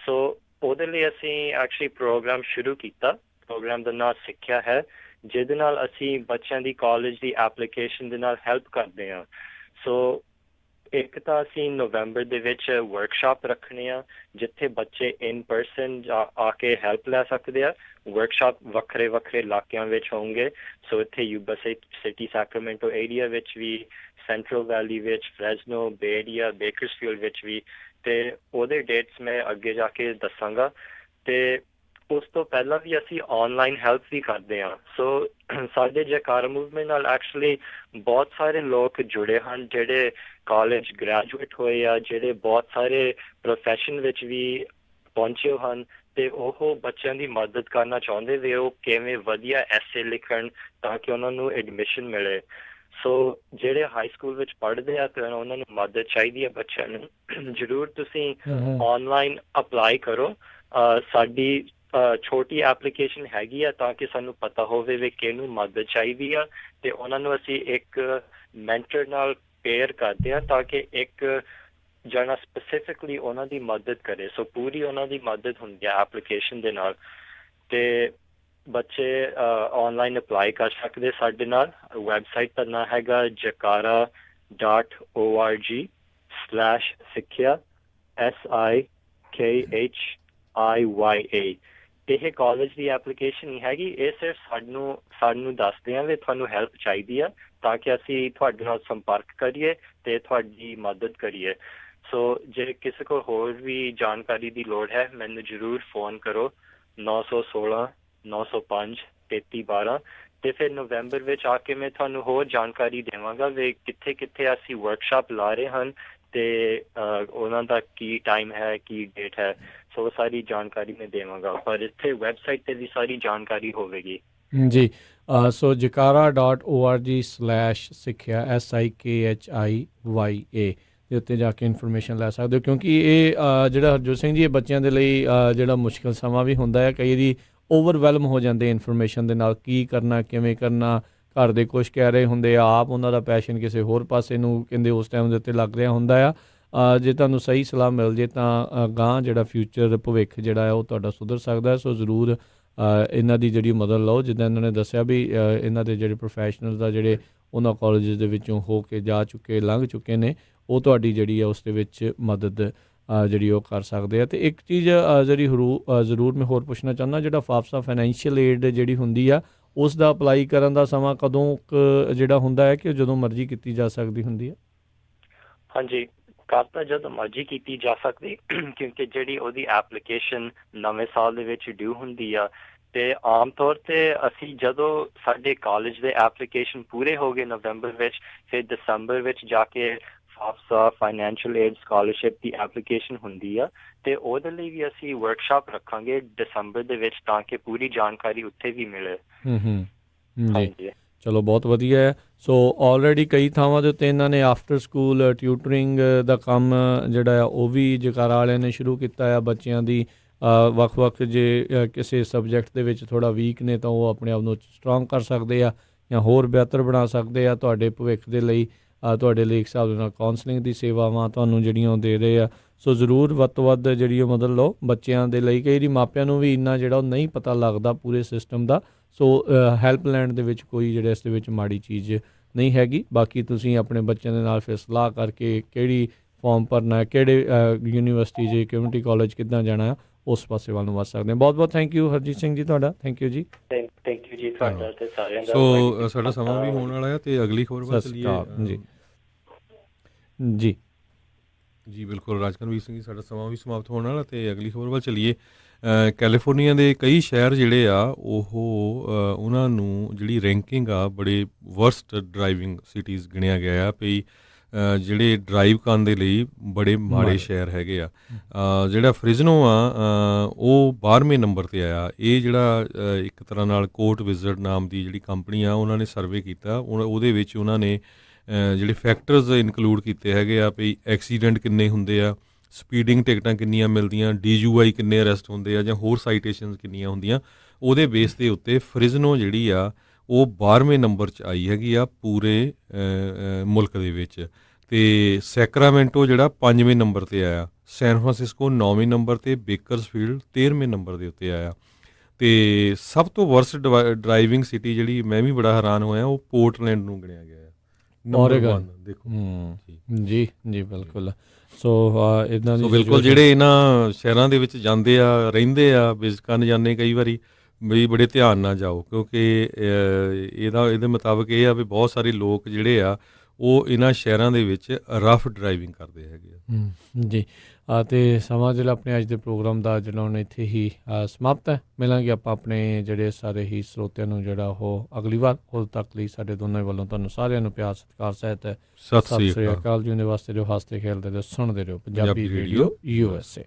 ਸੋ ਉਹਦੇ ਲਈ ਅਸੀਂ ਐਕਚੁਅਲੀ ਪ੍ਰੋਗਰਾਮ ਸ਼ੁਰੂ ਕੀਤਾ। ਪ੍ਰੋਗਰਾਮ ਦਾ ਨਾਂ ਸਿੱਖਿਆ ਹੈ, ਜਿਹਦੇ ਨਾਲ ਅਸੀਂ ਬੱਚਿਆਂ ਦੀ ਕਾਲਜ ਦੀ ਐਪਲੀਕੇਸ਼ਨ ਦੇ ਨਾਲ ਹੈਲਪ ਕਰਦੇ ਹਾਂ। ਸੋ ਇੱਕ ਤਾਂ ਅਸੀਂ ਨਵੰਬਰ ਦੇ ਵਿੱਚ ਵਰਕਸ਼ਾਪ ਰੱਖਣੇ ਆ, ਜਿੱਥੇ ਬੱਚੇ ਇਨ ਪਰਸਨ ਆ ਕੇ ਹੈਲਪ ਲੈ ਸਕਦੇ ਆ। ਵਰਕਸ਼ਾਪ ਵੱਖਰੇ ਵੱਖਰੇ ਇਲਾਕਿਆਂ ਵਿੱਚ ਹੋਣਗੇ। ਸੋ ਇੱਥੇ ਯੂਬਾ ਸਿਟੀ, ਸੈਕਰਾਮੈਂਟੋ ਏਰੀਆ ਵਿੱਚ ਵੀ, ਸੈਂਟਰਲ ਵੈਲੀ ਵਿੱਚ, ਫਰੈਜ਼ਨੋ, ਬੇ ਏਰੀਆ, ਬੇਕਰਸਫੀਲਡ ਵਿੱਚ ਵੀ, ਤੇ ਉਹਦੇ ਡੇਟਸ ਮੈਂ ਅੱਗੇ ਜਾ ਕੇ ਦੱਸਾਂਗਾ। ਤੇ ਉਸ ਤੋਂ ਪਹਿਲਾਂ ਵੀ ਅਸੀਂ ਆਨਲਾਈਨ ਹੈਲਪ ਵੀ ਕਰਦੇ ਹਾਂ। ਸੋ ਸਾਡੇ ਜੈਕਾਰਾ ਮੂਵਮੈਂਟ ਨਾਲ ਐਕਚੁਅਲੀ ਬਹੁਤ ਸਾਰੇ ਲੋਕ ਜੁੜੇ ਹਨ, ਜਿਹੜੇ ਕਾਲਜ ਗ੍ਰੈਜੂਏਟ ਹੋਏ ਆ, ਜਿਹੜੇ ਬਹੁਤ ਸਾਰੇ ਪ੍ਰੋਫੈਸ਼ਨ ਵਿੱਚ ਵੀ ਪਹੁੰਚੇ ਹਨ, ਤੇ ਉਹ ਬੱਚਿਆਂ ਦੀ ਮਦਦ ਕਰਨਾ ਚਾਹੁੰਦੇ ਵੀ ਉਹ ਕਿਵੇਂ ਵਧੀਆ ਐਸੇ ਲਿਖਣ ਤਾਂ ਕਿ ਉਹਨਾਂ ਨੂੰ ਐਡਮਿਸ਼ਨ ਮਿਲੇ। ਸੋ ਜਿਹੜੇ ਹਾਈ ਸਕੂਲ ਵਿੱਚ ਪੜ੍ਹਦੇ ਆ ਤੇ ਉਹਨਾਂ ਨੂੰ ਮਦਦ ਚਾਹੀਦੀ ਹੈ ਬੱਚਿਆਂ ਨੂੰ, ਜ਼ਰੂਰ ਤੁਸੀਂ ਆਨਲਾਈਨ ਅਪਲਾਈ ਕਰੋ। ਸਾਡੀ ਛੋਟੀ ਐਪਲੀਕੇਸ਼ਨ ਹੈਗੀ ਆ ਤਾਂ ਕਿ ਸਾਨੂੰ ਪਤਾ ਹੋਵੇ ਵੀ ਕਿਹਨੂੰ ਮਦਦ ਚਾਹੀਦੀ ਆ, ਤੇ ਉਹਨਾਂ ਨੂੰ ਅਸੀਂ ਇੱਕ ਮੈਂਟਰ ਨਾਲ ਪੇਅਰ ਕਰਦੇ ਆ ਤਾਂ ਕਿ ਇੱਕ ਜਣਾ ਸਪੈਸੀਫਿਕਲੀ ਉਹਨਾਂ ਦੀ ਮਦਦ ਕਰੇ। ਸੋ ਪੂਰੀ ਉਹਨਾਂ ਦੀ ਮਦਦ ਹੁੰਦੀ ਆ ਐਪਲੀਕੇਸ਼ਨ ਦੇ ਨਾਲ, ਤੇ ਬੱਚੇ ਆਨਲਾਈਨ ਅਪਲਾਈ ਕਰ ਸਕਦੇ ਸਾਡੇ ਨਾਲ। ਵੈਬਸਾਈਟ ਦਾ ਨਾਂ ਹੈਗਾ jakara.org/ਸਿੱਖਿਆ SIKHIYA। ਇਹ ਕਾਲਜ ਦੀ ਐਪਲੀਕੇਸ਼ਨ ਨਹੀਂ ਹੈਗੀ, ਇਹ ਸਿਰਫ ਸਾਨੂੰ ਦੱਸਦੇ ਆ ਵੀ ਤੁਹਾਨੂੰ ਹੈਲਪ ਚਾਹੀਦੀ ਆ ਤਾਂ ਕਿ ਅਸੀਂ ਤੁਹਾਡੇ ਨਾਲ ਸੰਪਰਕ ਕਰੀਏ ਤੇ ਤੁਹਾਡੀ ਮਦਦ ਕਰੀਏ। ਸੋ ਜੇ ਕਿਸੇ ਕੋਲ ਹੋਰ ਵੀ ਜਾਣਕਾਰੀ ਦੀ ਲੋੜ ਹੈ, ਮੈਨੂੰ ਜ਼ਰੂਰ ਫੋਨ ਕਰੋ 916-905-3312, ਤੇ ਫਿਰ ਨਵੰਬਰ ਵਿੱਚ ਆ ਕੇ ਮੈਂ ਤੁਹਾਨੂੰ ਹੋਰ ਜਾਣਕਾਰੀ ਦੇਵਾਂਗਾ ਵੀ ਕਿੱਥੇ ਕਿੱਥੇ ਅਸੀਂ ਵਰਕਸ਼ਾਪ ਲਾ ਰਹੇ ਹਨ ਤੇ ਉਹਨਾਂ ਦਾ ਕੀ ਟਾਈਮ ਹੈ, ਕੀ ਡੇਟ ਹੈ। ਸੋ ਸਾਰੀ ਜਾਣਕਾਰੀ ਮੈਂ ਦੇਵਾਂਗਾ, ਪਰ ਇੱਥੇ ਵੈਬਸਾਈਟ ਤੇ ਵੀ ਸਾਰੀ ਜਾਣਕਾਰੀ ਹੋਵੇਗੀ ਜੀ। ਸੋ jakara.org/ਸਿੱਖਿਆ SIKHIYA ਦੇ ਉੱਤੇ ਜਾ ਕੇ ਇਨਫੋਰਮੇਸ਼ਨ ਲੈ ਸਕਦੇ ਹੋ, ਕਿਉਂਕਿ ਇਹ ਜਿਹੜਾ ਹਰਜੋਤ ਸਿੰਘ ਜੀ, ਇਹ ਬੱਚਿਆਂ ਦੇ ਲਈ ਜਿਹੜਾ ਮੁਸ਼ਕਿਲ ਸਮਾਂ ਵੀ ਹੁੰਦਾ ਹੈ। ਕਈ ਵਾਰੀ ਓਵਰਵੈਲਮ ਹੋ ਜਾਂਦੇ ਇਨਫੋਰਮੇਸ਼ਨ ਦੇ ਨਾਲ, ਕੀ ਕਰਨਾ, ਕਿਵੇਂ ਕਰਨਾ। ਘਰ ਦੇ ਕੁਛ ਕਹਿ ਰਹੇ ਹੁੰਦੇ ਆ, ਆਪ ਉਹਨਾਂ ਦਾ ਪੈਸ਼ਨ ਕਿਸੇ ਹੋਰ ਪਾਸੇ ਨੂੰ ਕਹਿੰਦੇ ਉਸ ਟਾਈਮ ਦੇ ਉੱਤੇ ਲੱਗ ਰਿਹਾ ਹੁੰਦਾ ਆ। ਜੇ ਤੁਹਾਨੂੰ ਸਹੀ ਸਲਾਹ ਮਿਲ ਜੇ ਤਾਂ ਅਗਾਂਹ ਜਿਹੜਾ ਫਿਊਚਰ ਭਵਿੱਖ ਜਿਹੜਾ ਹੈ ਉਹ ਤੁਹਾਡਾ ਸੁਧਰ ਸਕਦਾ। ਸੋ ਜ਼ਰੂਰ ਇਹਨਾਂ ਦੀ ਜਿਹੜੀ ਮਦਦ ਲਓ। ਜਿੱਦਾਂ ਇਹਨਾਂ ਨੇ ਦੱਸਿਆ ਵੀ ਇਹਨਾਂ ਦੇ ਜਿਹੜੇ ਪ੍ਰੋਫੈਸ਼ਨਲ ਦਾ ਜਿਹੜੇ ਉਹਨਾਂ ਕਾਲਜਿਸ ਦੇ ਵਿੱਚੋਂ ਹੋ ਕੇ ਜਾ ਚੁੱਕੇ, ਲੰਘ ਚੁੱਕੇ ਨੇ, ਉਹ ਤੁਹਾਡੀ ਜਿਹੜੀ ਹੈ ਉਸ ਦੇ ਵਿੱਚ ਮਦਦ ਜਿਹੜੀ ਉਹ ਕਰ ਸਕਦੇ ਆ। ਅਤੇ ਇੱਕ ਚੀਜ਼ ਜਿਹੜੀ ਜ਼ਰੂਰ ਮੈਂ ਹੋਰ ਪੁੱਛਣਾ ਚਾਹੁੰਦਾ, ਜਿਹੜਾ ਫਾਫਸਾ ਫਾਈਨੈਂਸ਼ੀਅਲ ਏਡ ਜਿਹੜੀ ਹੁੰਦੀ ਆ, ਉਸ ਦਾ ਅਪਲਾਈ ਕਰਨ ਦਾ ਸਮਾਂ ਕਦੋਂ ਜਿਹੜਾ ਹੁੰਦਾ ਹੈ ਕਿ ਜਦੋਂ ਮਰਜ਼ੀ ਕੀਤੀ ਜਾ ਸਕਦੀ ਹੁੰਦੀ ਹੈ? ਹਾਂਜੀ, ਕਰ ਤਾਂ ਜਦੋਂ ਮਰਜ਼ੀ ਕੀਤੀ ਜਾ ਸਕਦੀ, ਕਿਉਂਕਿ ਜਿਹੜੀ ਉਹਦੀ ਐਪਲੀਕੇਸ਼ਨ ਨਵੇਂ ਸਾਲ ਦੇ ਵਿੱਚ ਡਿਊ ਹੁੰਦੀ ਆ, ਤੇ ਆਮ ਤੌਰ ਤੇ ਅਸੀਂ ਜਦੋਂ ਸਾਡੇ ਕਾਲਜ ਦੇ ਐਪਲੀਕੇਸ਼ਨ ਪੂਰੇ ਹੋ ਗਏ ਨਵੰਬਰ ਵਿੱਚ, ਫਿਰ ਦਸੰਬਰ ਵਿੱਚ ਜਾ ਕੇ FAFSA ਫਾਈਨੈਂਸ਼ੀਅਲ ਏਡ ਸਕਾਲਰਸ਼ਿਪ ਦੀ ਐਪਲੀਕੇਸ਼ਨ ਹੁੰਦੀ ਆ ਤੇ ਉਹਦੇ ਲਈ ਵੀ ਅਸੀਂ ਵਰਕਸ਼ਾਪ ਰੱਖਾਂਗੇ ਦਸੰਬਰ ਦੇ ਵਿੱਚ ਤਾਂ ਕਿ ਪੂਰੀ ਜਾਣਕਾਰੀ ਉੱਥੇ ਵੀ ਮਿਲੇ। ਜੀ ਹਾਂਜੀ ਚਲੋ ਬਹੁਤ ਵਧੀਆ ਹੈ। ਸੋ ਆਲਰੇਡੀ ਕਈ ਥਾਵਾਂ ਦੇ ਉੱਤੇ ਇਹਨਾਂ ਨੇ ਆਫਟਰ ਸਕੂਲ ਟਿਊਟਰਿੰਗ ਦਾ ਕੰਮ ਜਿਹੜਾ ਆ ਉਹ ਵੀ ਜਕਾਰਾ ਵਾਲਿਆਂ ਨੇ ਸ਼ੁਰੂ ਕੀਤਾ ਆ ਬੱਚਿਆਂ ਦੀ ਵੱਖ-ਵੱਖ ਜੇ ਕਿਸੇ ਸਬਜੈਕਟ ਦੇ ਵਿੱਚ ਥੋੜ੍ਹਾ ਵੀਕ ਨੇ ਤਾਂ ਉਹ ਆਪਣੇ ਆਪ ਨੂੰ ਸਟਰੋਂਗ ਕਰ ਸਕਦੇ ਆ ਜਾਂ ਹੋਰ ਬਿਹਤਰ ਬਣਾ ਸਕਦੇ ਆ ਤੁਹਾਡੇ ਭਵਿੱਖ ਦੇ ਲਈ। ਤੁਹਾਡੇ ਲਈ ਇੱਕ ਹਿਸਾਬ ਦੇ ਨਾਲ ਕਾਉਂਸਲਿੰਗ ਦੀ ਸੇਵਾਵਾਂ ਤੁਹਾਨੂੰ ਜਿਹੜੀਆਂ ਉਹ ਦੇ ਰਹੇ ਆ। ਸੋ ਜ਼ਰੂਰ ਵੱਧ ਤੋਂ ਵੱਧ ਜਿਹੜੀ ਉਹ ਮਦਦ ਲਓ ਬੱਚਿਆਂ ਦੇ ਲਈ। ਕਈ ਵਾਰੀ ਮਾਪਿਆਂ ਨੂੰ ਵੀ ਇੰਨਾ ਜਿਹੜਾ ਉਹ ਨਹੀਂ ਪਤਾ ਲੱਗਦਾ ਪੂਰੇ ਸਿਸਟਮ ਦਾ। ਸੋ ਹੈਲਪ ਲੈਣ ਦੇ ਵਿੱਚ ਕੋਈ ਜਿਹੜੇ ਇਸ ਦੇ ਵਿੱਚ ਮਾੜੀ ਚੀਜ਼ ਨਹੀਂ ਹੈਗੀ। ਬਾਕੀ ਤੁਸੀਂ ਆਪਣੇ ਬੱਚਿਆਂ ਦੇ ਨਾਲ ਫਿਰ ਸਲਾਹ ਕਰਕੇ ਕਿਹੜੀ ਫਾਰਮ ਭਰਨਾ ਹੈ, ਕਿਹੜੇ ਯੂਨੀਵਰਸਿਟੀ 'ਚ ਕਮਿਊਨਿਟੀ ਕਾਲਜ ਕਿੱਦਾਂ ਜਾਣਾ ਹੈ, ਉਸ ਪਾਸੇ ਵੱਲ ਨੂੰ ਵੱਧ ਸਕਦੇ ਹਾਂ। ਬਹੁਤ ਬਹੁਤ ਥੈਂਕ ਯੂ ਹਰਜੀਤ ਸਿੰਘ ਜੀ ਤੁਹਾਡਾ। ਥੈਂਕ ਯੂ ਜੀ। ਥੈਂਕ ਯੂ ਜੀ ਤੁਹਾਡਾ ਤੇ ਸਾਰਿਆਂ ਦਾ। ਸੋ ਸਾਡਾ ਸਮਾਂ ਵੀ ਹੋਣ ਵਾਲਾ ਹੈ ਤੇ ਅਗਲੀ ਖਬਰ ਵੱਲ ਚੱਲੀਏ ਜੀ ਜੀ ਜੀ ਬਿਲਕੁਲ ਰਾਜਕਨਵੀਰ ਸਿੰਘ ਜੀ, ਸਾਡਾ ਸਮਾਂ ਵੀ ਸਮਾਪਤ ਹੋਣ ਵਾਲਾ ਤੇ ਅਗਲੀ ਖਬਰ ਵੱਲ ਚੱਲੀਏ। ਕੈਲੀਫੋਰਨੀਆ ਦੇ ਕਈ ਸ਼ਹਿਰ ਜਿਹੜੇ ਆ ਉਹ ਉਹਨਾਂ ਨੂੰ ਜਿਹੜੀ ਰੈਂਕਿੰਗ ਆ ਬੜੇ ਵਰਸਟ ਡਰਾਈਵਿੰਗ ਸਿਟੀਜ਼ ਗਿਣਿਆ ਗਿਆ ਆ ਵੀ ਜਿਹੜੇ ਡਰਾਈਵ ਕਰਨ ਦੇ ਲਈ ਬੜੇ ਮਾੜੇ ਸ਼ਹਿਰ ਹੈਗੇ ਆ। ਜਿਹੜਾ ਫ੍ਰਿਜ਼ਨੋ ਆ ਉਹ 12ਵੇਂ ਨੰਬਰ 'ਤੇ ਆਇਆ। ਇਹ ਜਿਹੜਾ ਇੱਕ ਤਰ੍ਹਾਂ ਨਾਲ ਕੋਰਟ ਵਿਜ਼ਿਟ ਨਾਮ ਦੀ ਜਿਹੜੀ ਕੰਪਨੀ ਆ ਉਹਨਾਂ ਨੇ ਸਰਵੇ ਕੀਤਾ। ਉਹਦੇ ਵਿੱਚ ਉਹਨਾਂ ਨੇ ਜਿਹੜੇ ਫੈਕਟਰਸ ਇਨਕਲੂਡ ਕੀਤੇ ਹੈਗੇ ਆ ਵੀ ਐਕਸੀਡੈਂਟ ਕਿੰਨੇ ਹੁੰਦੇ ਆ, ਸਪੀਡਿੰਗ ਟਿਕਟਾਂ ਕਿੰਨੀਆਂ ਮਿਲਦੀਆਂ, DUI ਕਿੰਨੇ ਅਰੈਸਟ ਹੁੰਦੇ ਆ ਜਾਂ ਹੋਰ ਸਾਈਟੇਸ਼ਨਸ ਕਿੰਨੀਆਂ ਹੁੰਦੀਆਂ। ਉਹਦੇ ਬੇਸ ਦੇ ਉੱਤੇ ਫ੍ਰਿਜ਼ਨੋ ਜਿਹੜੀ ਆ ਉਹ 12ਵੇਂ ਨੰਬਰ 'ਚ ਆਈ ਹੈਗੀ ਆ ਪੂਰੇ ਮੁਲਕ ਦੇ ਵਿੱਚ। ਅਤੇ ਸੈਕਰਾਮੈਂਟੋ ਜਿਹੜਾ 5ਵੇਂ ਨੰਬਰ 'ਤੇ ਆਇਆ, ਸੈਨ ਫਰਾਂਸਿਸਕੋ 9ਵੇਂ ਨੰਬਰ 'ਤੇ, ਬੇਕਰਸਫੀਲਡ 13ਵੇਂ ਨੰਬਰ ਦੇ ਉੱਤੇ ਆਇਆ। ਅਤੇ ਸਭ ਤੋਂ ਵਰਸਟ ਡਰਾਈਵਿੰਗ ਸਿਟੀ ਜਿਹੜੀ ਮੈਂ ਵੀ ਬੜਾ ਹੈਰਾਨ ਹੋਇਆ ਉਹ ਪੋਰਟਲੈਂਡ ਨੂੰ ਗਿਣਿਆ ਗਿਆ। ਓਰੇਗਨ ਦੇਖੋ ਜੀ ਜੀ ਬਿਲਕੁਲ। ਸੋ ਇੱਦਾਂ ਦੀ ਬਿਲਕੁਲ ਜਿਹੜੇ ਇਹਨਾਂ ਸ਼ਹਿਰਾਂ ਦੇ ਵਿੱਚ ਜਾਂਦੇ ਆ ਰਹਿੰਦੇ ਆ ਵਿਜ਼ਿਟ ਕਰਨ ਜਾਂਦੇ ਕਈ ਵਾਰੀ ਵੀ ਬੜੇ ਧਿਆਨ ਨਾਲ ਜਾਓ ਕਿਉਂਕਿ ਇਹਦੇ ਮੁਤਾਬਕ ਇਹ ਆ ਵੀ ਬਹੁਤ ਸਾਰੇ ਲੋਕ ਜਿਹੜੇ ਆ ਉਹ ਇਹਨਾਂ ਸ਼ਹਿਰਾਂ ਦੇ ਵਿੱਚ ਰਫ ਡਰਾਈਵਿੰਗ ਕਰਦੇ ਹੈਗੇ ਆ। ਜੀ ਅਤੇ ਸਮਾਂ ਜਿਹੜਾ ਆਪਣੇ ਅੱਜ ਦੇ ਪ੍ਰੋਗਰਾਮ ਦਾ ਜਿਹੜਾ ਹੁਣ ਇੱਥੇ ਹੀ ਸਮਾਪਤ ਹੈ। ਮਿਲਾਂਗੇ ਆਪਾਂ ਆਪਣੇ ਜਿਹੜੇ ਸਾਰੇ ਹੀ ਸਰੋਤਿਆਂ ਨੂੰ ਜਿਹੜਾ ਉਹ ਅਗਲੀ ਵਾਰ। ਉਦੋਂ ਤੱਕ ਲਈ ਸਾਡੇ ਦੋਨਾਂ ਵੱਲੋਂ ਤੁਹਾਨੂੰ ਸਾਰਿਆਂ ਨੂੰ ਪਿਆਰ ਸਤਿਕਾਰ ਸਹਿਤ ਸਤਿ ਸ੍ਰੀ ਅਕਾਲ ਜੀ। ਉਹਦੇ ਵਾਸਤੇ ਰਹੋ, ਹੱਸਦੇ ਖੇਡਦੇ ਰਹੋ, ਸੁਣਦੇ ਰਹੋ ਪੰਜਾਬੀ ਰੇਡੀਓ USA।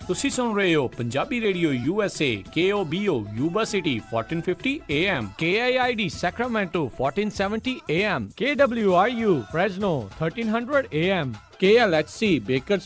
ਤੁਸੀਂ ਸੁਣ ਰਹੇ ਹੋ Punjabi radio USA KOBO Yuba city 1450 AM, KIID Sacramento 1470 AM, KWRU Fresno 1300 AM, KLHC Bakersfield